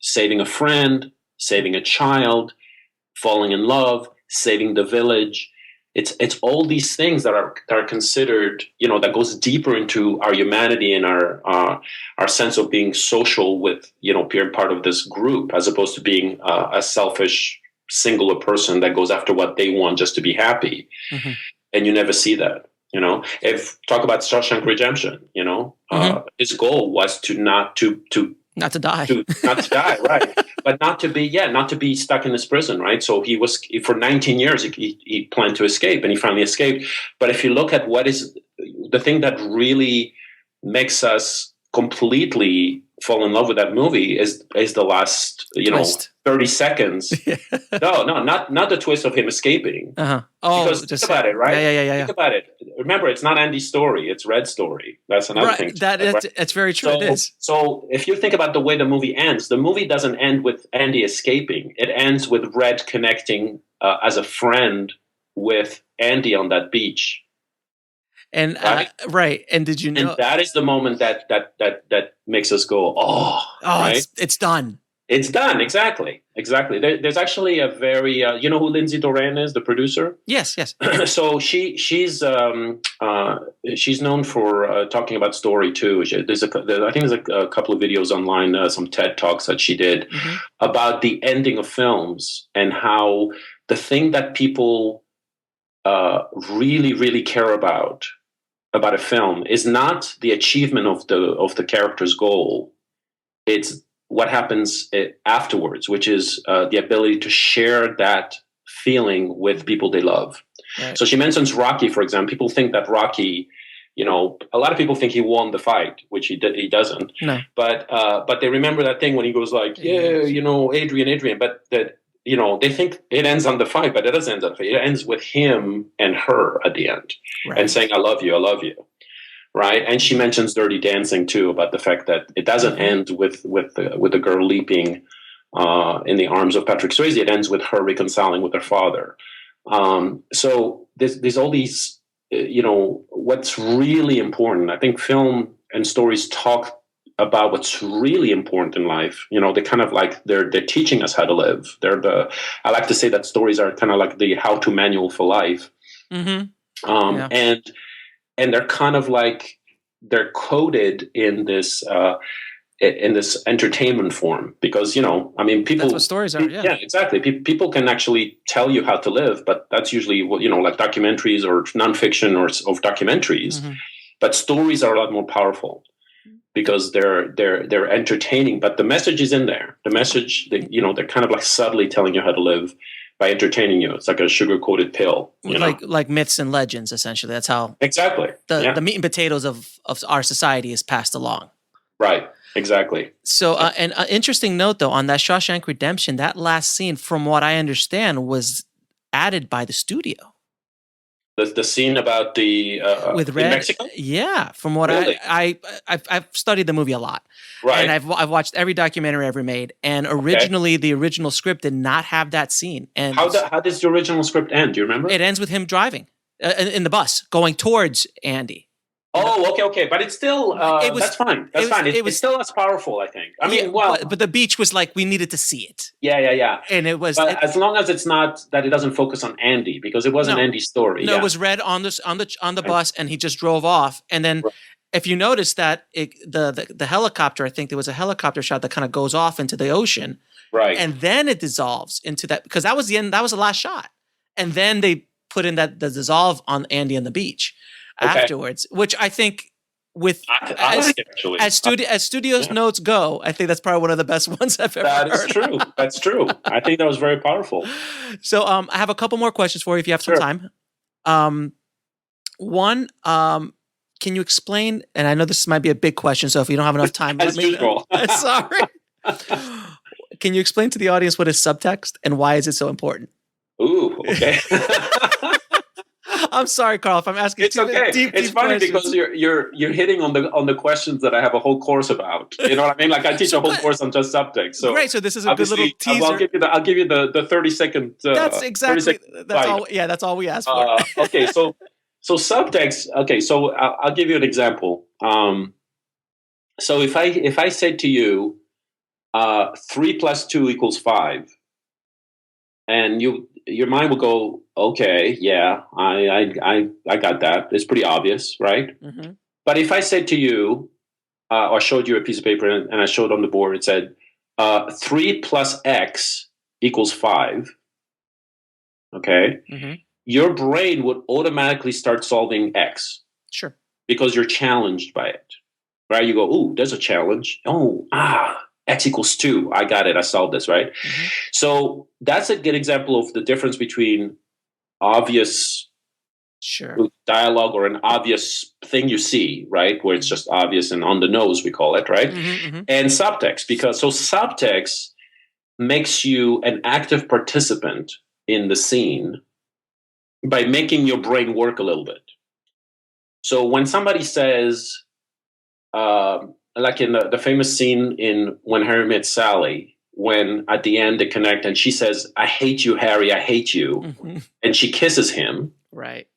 saving a friend, saving a child, falling in love, saving the village. It's all these things that are considered, that goes deeper into our humanity and our sense of being social with, being part of this group, as opposed to being a selfish, singular person that goes after what they want just to be happy. And you never see that. If talk about Shawshank Redemption, his goal was not to die, right? But not to be stuck in this prison, right? So he was, for 19 years, he planned to escape, and he finally escaped. But if you look at what is the thing that really makes us completely fall in love with that movie is the last, twist. 30 seconds. No, not the twist of him escaping. Because think about it, right? Yeah. Think about it. Remember, it's not Andy's story; it's Red's story. That's another thing. That's very true. It is. So if you think about the way the movie ends, the movie doesn't end with Andy escaping. It ends with Red connecting as a friend with Andy on that beach. And right. And did you know? And that is the moment that makes us go, oh, right? It's done. It's done. Exactly. There's actually a very, who Lindsey Dorian is, the producer? Yes. So she's known for talking about story too. I think there's a couple of videos online, some TED Talks that she did about the ending of films, and how the thing that people really, really care about a film is not the achievement of the character's goal. It's what happens afterwards, which is the ability to share that feeling with people they love. Right. So she mentions Rocky, for example. People think that Rocky, a lot of people think he won the fight, which he doesn't. No. But they remember that thing when he goes like, Adrian, but that, they think it ends on the fight, but it doesn't end on the fight. It ends with him and her at the end, and saying, I love you. Right. And she mentions Dirty Dancing too, about the fact that it doesn't end with the girl leaping in the arms of Patrick Swayze. It ends with her reconciling with her father. So there's all these, what's really important. I think film and stories talk about what's really important in life. They kind of like they're teaching us how to live. I like to say that stories are kind of like the how-to manual for life. And they're kind of like they're coded in this entertainment form, because people. That's what stories are. Yeah, exactly. People can actually tell you how to live, but that's usually like documentaries or nonfiction or of documentaries. But stories are a lot more powerful, because they're entertaining, but the message is in there. The message, they're kind of like subtly telling you how to live by entertaining you. It's like a sugar-coated pill. Like myths and legends, essentially. That's how exactly the meat and potatoes of our society is passed along. Right. Exactly. So, an interesting note, though, on that Shawshank Redemption, that last scene, from what I understand, was added by the studio. The scene about the with in Red, Mexico? Yeah. From what Really? I've studied the movie a lot, Right. and I've watched every documentary ever made. And originally, the original script did not have that scene. And how does the original script end? Do you remember? It ends with him driving in the bus going towards Andy. Oh, okay. But it's still, that's fine. That's fine. It's still as powerful, I think. I mean, but the beach was like, we needed to see it. Yeah. And it was, but as long as it's not, that it doesn't focus on Andy, because it wasn't Andy's story. No, it was Red on the bus, and he just drove off. And then if you notice that the helicopter, I think there was a helicopter shot that kind of goes off into the ocean. Right. And then it dissolves into that, because that was the end, that was the last shot. And then they put in the dissolve on Andy on the beach. Afterwards, which I think as studios notes go, I think that's probably one of the best ones I've ever heard. That is true. That's true. I think that was very powerful. So I have a couple more questions for you if you have some time. One, can you explain, and I know this might be a big question, so if you don't have enough time, as usual. Sorry. Can you explain to the audience what is subtext and why is it so important? Ooh, okay. I'm sorry, Karl, if I'm asking it's okay. It's funny questions. because you're hitting on the questions that I have a whole course about. You know what I mean? Like I teach a whole course on just subtext. So great. So this is a good little teaser. I'll give you the 30-second. That's exactly. That's all. Yeah, that's all we asked for. Okay, so subtext. Okay, so I'll give you an example. So if I said to you, 3 + 2 = 5, and your mind will go, okay, yeah, I got that. It's pretty obvious, right? Mm-hmm. But if I said to you, or showed you a piece of paper and I showed on the board, it said 3 + X = 5. Okay, your brain would automatically start solving X. Sure, because you're challenged by it, right? You go, ooh, there's a challenge. X = 2. I got it. I solved this, right? Mm-hmm. So that's a good example of the difference between obvious dialogue or an obvious thing you see, right? Where it's just obvious and on the nose, we call it, right? Mm-hmm. And subtext, because subtext makes you an active participant in the scene by making your brain work a little bit. So when somebody says, like in the famous scene in When Harry Met Sally, when at the end they connect and she says, I hate you, Harry, I hate you. Mm-hmm. And she kisses him. Right.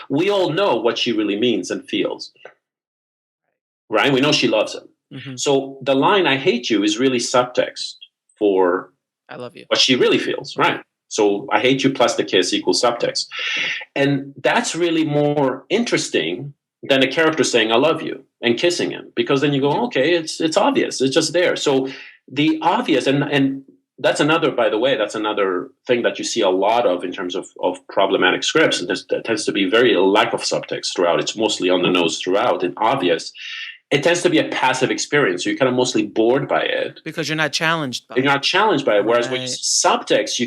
We all know what she really means and feels. Right? We know she loves him. Mm-hmm. So the line, I hate you, is really subtext for I love you. What she really feels. Right. So I hate you plus the kiss = subtext. And that's really more interesting than a character saying, I love you, and kissing him. Because then you go, okay, it's obvious. It's just there. So the obvious, and that's another, by the way, that's another thing that you see a lot of in terms of problematic scripts. And there tends to be very lack of subtext throughout. It's mostly on the nose throughout and obvious. It tends to be a passive experience. So you're kind of mostly bored by it. Because you're not challenged by it. You're not challenged by it. Whereas when you subtext,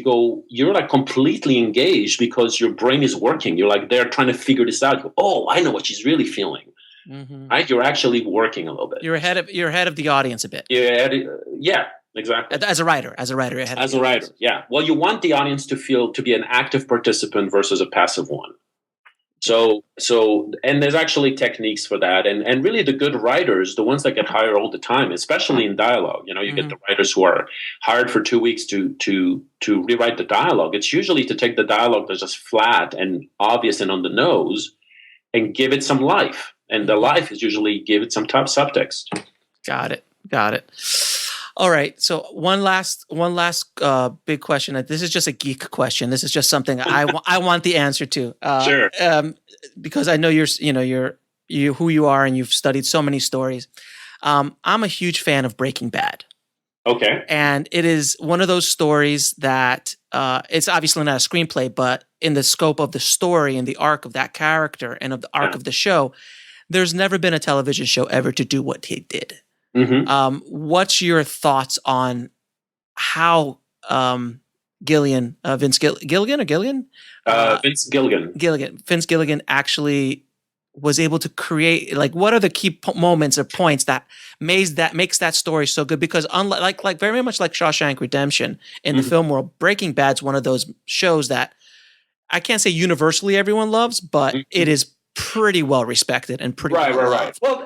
you're like completely engaged because your brain is working. You're like, they're trying to figure this out. You go, oh, I know what she's really feeling. Mm-hmm. Right? You're actually working a little bit. You're ahead of the audience a bit. Yeah, exactly. As a writer, you're ahead of the audience. Yeah. Well, you want the audience to be an active participant versus a passive one. So, and there's actually techniques for that. And really the good writers, the ones that get hired all the time, especially in dialogue, you get the writers who are hired for 2 weeks to rewrite the dialogue. It's usually to take the dialogue that's just flat and obvious and on the nose and give it some life. And the life is usually give it some top subtext. Got it. All right. So one last big question. This is just a geek question. This is just something I want the answer to. Sure. Because I know you're who you are and you've studied so many stories. I'm a huge fan of Breaking Bad. Okay. And it is one of those stories that it's obviously not a screenplay, but in the scope of the story and the arc of that character and of the arc of the show, there's never been a television show ever to do what he did. Mm-hmm. What's your thoughts on how Gillian, Gilligan or Gillian? Vince Gilligan. Vince Gilligan actually was able to create, like, what are the key moments or points that makes that story so good? Because unlike, like very much like Shawshank Redemption in the film world, Breaking Bad's one of those shows that I can't say universally everyone loves, but it is pretty well respected and pretty well loved. Well,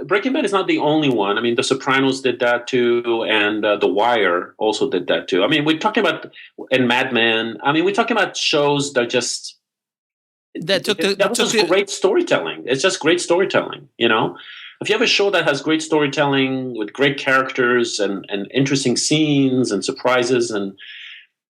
Breaking Bad is not the only one. I mean, The Sopranos did that too, and The Wire also did that too. I mean, we're talking about, and Mad Men. I mean, we're talking about shows that just great storytelling. It's just great storytelling. You know, if you have a show that has great storytelling with great characters and interesting scenes and surprises, and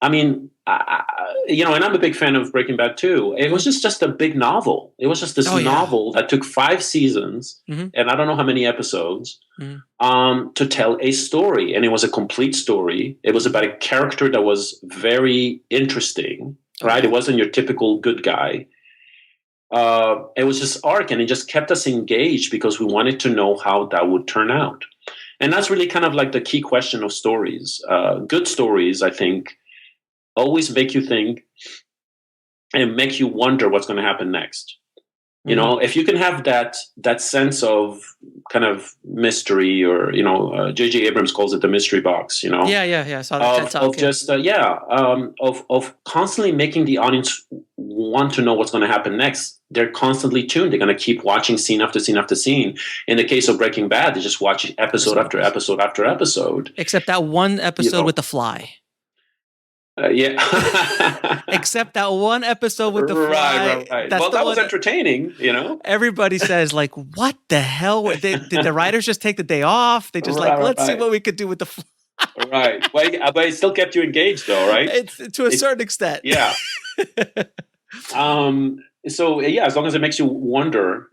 I mean, and I'm a big fan of Breaking Bad too. It was just a big novel. It was just this novel that took 5 seasons and I don't know how many episodes to tell a story. And it was a complete story. It was about a character that was very interesting, right? It wasn't your typical good guy. It was just arc, and it just kept us engaged because we wanted to know how that would turn out. And that's really kind of like the key question of stories. Good stories, I think, always make you think and make you wonder what's going to happen next. You know, if you can have that sense of kind of mystery, or J.J. Abrams calls it the mystery box. You know, I saw that. Of constantly making the audience want to know what's going to happen next. They're constantly tuned. They're going to keep watching scene after scene after scene. In the case of Breaking Bad, they just watch episode after episode after episode. Except that one episode with the fly. Except that one episode with the fly. Right. Well, that was entertaining, Everybody says, like, what the hell? Did the writers just take the day off? They just let's see what we could do with the fly. Right. But it still kept you engaged, though, right? It's to a certain extent. Yeah. So as long as it makes you wonder,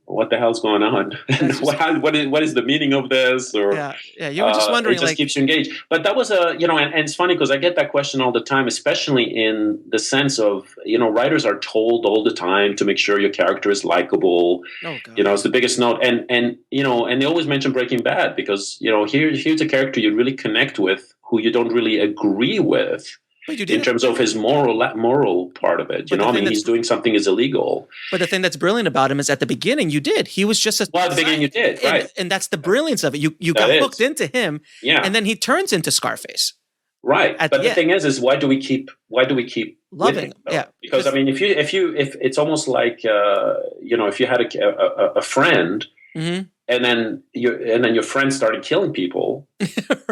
what the hell's going on, what is the meaning of this, or you were just wondering. It just keeps you engaged. But that was and it's funny because I get that question all the time, especially in the sense of writers are told all the time to make sure your character is likable. Oh, God. It's the biggest note, and they always mention Breaking Bad because here's a character you really connect with who you don't really agree with. In terms of his moral part of it, he's doing something is illegal. But the thing that's brilliant about him is at the beginning you did. He was just at the beginning you did, right? And that's the brilliance of it. You got hooked into him, and then he turns into Scarface, right? But the thing is why do we keep loving him? Yeah, because I mean, if it's almost like if you had a friend. Mm-hmm. And then your friend started killing people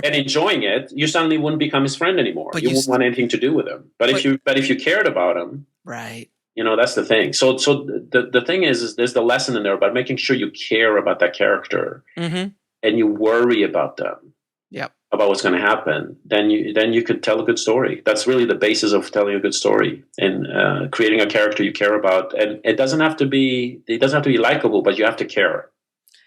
and enjoying it, you suddenly wouldn't become his friend anymore. You wouldn't want anything to do with him. But if you cared about him, right? That's the thing. So the thing is there's the lesson in there about making sure you care about that character and you worry about them. Yep. About what's going to happen. Then you could tell a good story. That's really the basis of telling a good story and creating a character you care about. And it doesn't have to be likable, but you have to care.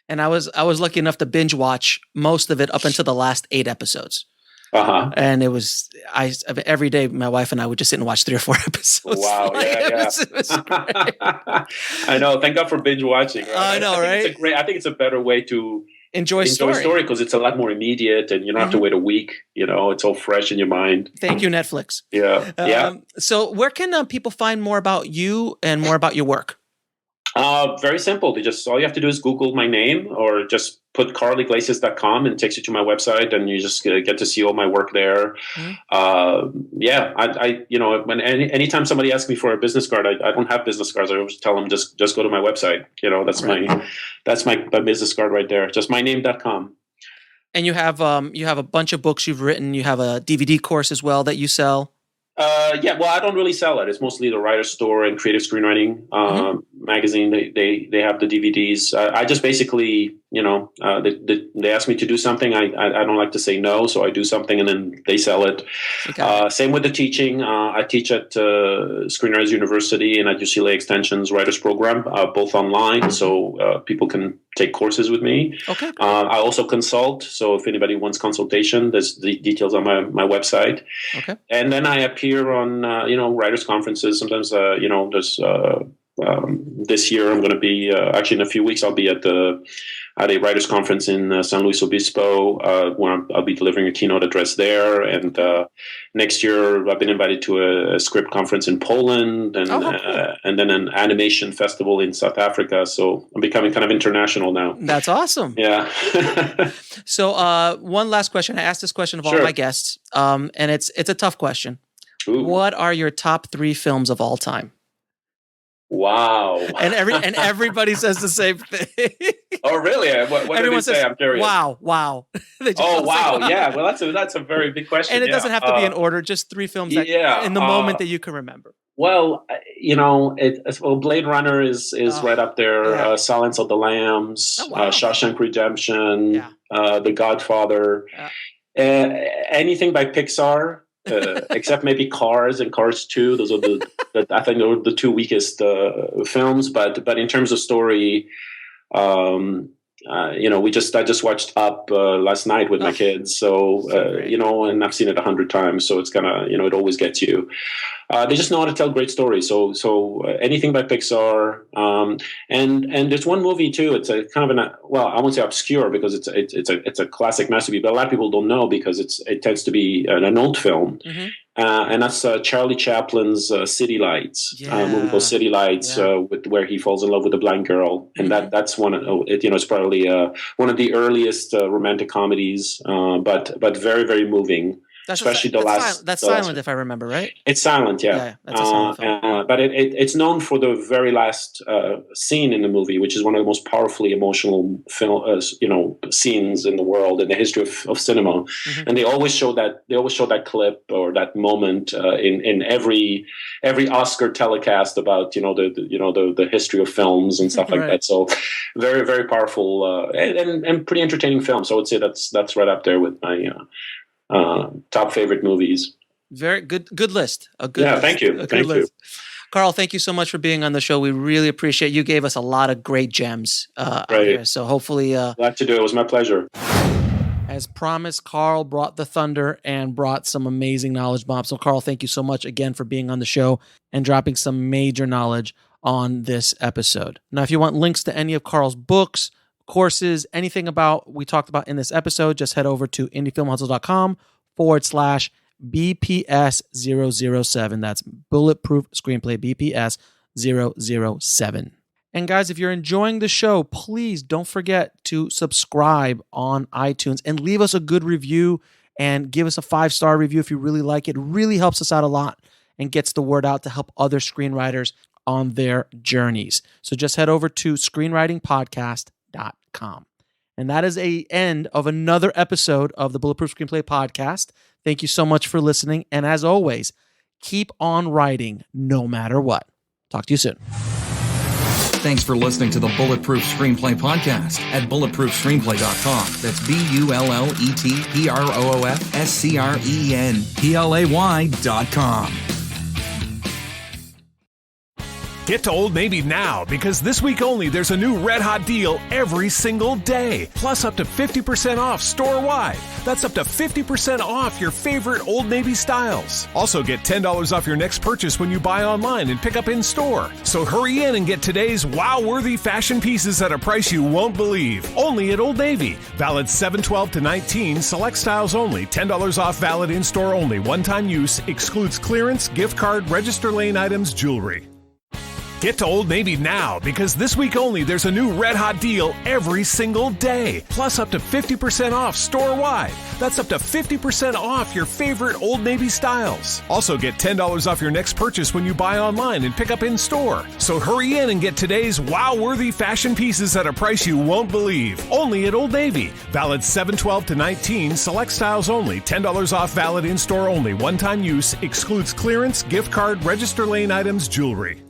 And I was lucky enough to binge watch most of it up until the last 8 episodes. And it was every day my wife and I would just sit and watch 3 or 4 episodes. Wow, it was great. I know. Thank God for binge watching. Right? I know, right? I think it's a better way to enjoy story because it's a lot more immediate and you don't have to wait a week. It's all fresh in your mind. Thank you, Netflix. Yeah. So where can people find more about you and more about your work? Very simple. All you have to do is Google my name or just put karliglesias.com and it takes you to my website and you just get to see all my work there. Anytime somebody asks me for a business card, I don't have business cards. I always tell them just go to my website. That's my business card right there. Just myname.com. And you have a bunch of books you've written. You have a DVD course as well that you sell. Well, I don't really sell it. It's mostly the Writer's Store and Creative Screenwriting magazine. They have the DVDs. I just basically, they ask me to do something. I don't like to say no, so I do something and then they sell it. Okay. Same with the teaching. I teach at Screenwriters University and at UCLA Extension's Writers Program, both online, so people can take courses with me. Okay. I also consult, so if anybody wants consultation, there's the details on my website. Okay. And then I appear on writers conferences. Sometimes there's this year I'm going to be actually in a few weeks I'll be at the at a writers' conference in San Luis Obispo, where I'll be delivering a keynote address there. And next year, I've been invited to a script conference in Poland, and and then an animation festival in South Africa. So I'm becoming kind of international now. That's awesome. Yeah. So one last question. I asked this question of all my guests, and it's a tough question. Ooh. What are your top 3 films of all time? Wow. And everybody says the same thing. Oh, really? What did they say? I'm curious. Wow. They just Oh, wow. say, Yeah. Well, that's a very big question. And it doesn't have to be in order, just 3 films that in the moment that you can remember. Well, Blade Runner is right up there. Yeah. Silence of the Lambs, Shawshank Redemption, The Godfather. Anything by Pixar, except maybe Cars and Cars 2. Those are I think those are the 2 weakest films. But in terms of story, I just watched Up last night with my kids. So and I've seen it 100 times. So it's gonna, it always gets you. They just know how to tell great stories. So anything by Pixar. And there's one movie too. It's a kind of I won't say obscure because it's a classic masterpiece, but a lot of people don't know because it tends to be an old film. Mm-hmm. And that's Charlie Chaplin's City Lights, a movie called City Lights, where he falls in love with a blind girl, and that's one. It's probably one of the earliest romantic comedies, but very, very moving. Especially the last. That's silent, if I remember right. It's silent, yeah. That's a silent film. But it's known for the very last scene in the movie, which is one of the most powerfully emotional scenes in the world in the history of cinema. Mm-hmm. And they always show that clip or that moment in every Oscar telecast about the history of films and stuff like that. So very, very powerful and pretty entertaining film. So I would say that's right up there with my. Top favorite movies. Very good list. Thank you. Thank you. Karl, thank you so much for being on the show. We really appreciate it. You gave us a lot of great gems out here. So hopefully... Glad to do it. It was my pleasure. As promised, Karl brought the thunder and brought some amazing knowledge bombs. So Karl, thank you so much again for being on the show and dropping some major knowledge on this episode. Now, if you want links to any of Karl's books, courses, anything about we talked about in this episode, just head over to indiefilmhustle.com/BPS007. That's Bulletproof Screenplay BPS 007. And guys, if you're enjoying the show, please don't forget to subscribe on iTunes and leave us a good review and give us a 5-star review if you really like it. It really helps us out a lot and gets the word out to help other screenwriters on their journeys. So just head over to screenwritingpodcast.com. And that is the end of another episode of the Bulletproof Screenplay podcast. Thank you so much for listening. And as always, keep on writing no matter what. Talk to you soon. Thanks for listening to the Bulletproof Screenplay podcast at bulletproofscreenplay.com. That's BULLETPROOFSCRENPLAY.com. Get to Old Navy now, because this week only there's a new red hot deal every single day. Plus up to 50% off store-wide. That's up to 50% off your favorite Old Navy styles. Also get $10 off your next purchase when you buy online and pick up in store. So hurry in and get today's wow-worthy fashion pieces at a price you won't believe. Only at Old Navy. Valid 7/12-19, select styles only. $10 off valid in store only. One-time use, excludes clearance, gift card, register lane items, jewelry. Get to Old Navy now, because this week only there's a new red hot deal every single day. Plus up to 50% off store-wide. That's up to 50% off your favorite Old Navy styles. Also get $10 off your next purchase when you buy online and pick up in store. So hurry in and get today's wow-worthy fashion pieces at a price you won't believe. Only at Old Navy. Valid 7/12-19, select styles only. $10 off valid in store only. One-time use, excludes clearance, gift card, register lane items, jewelry.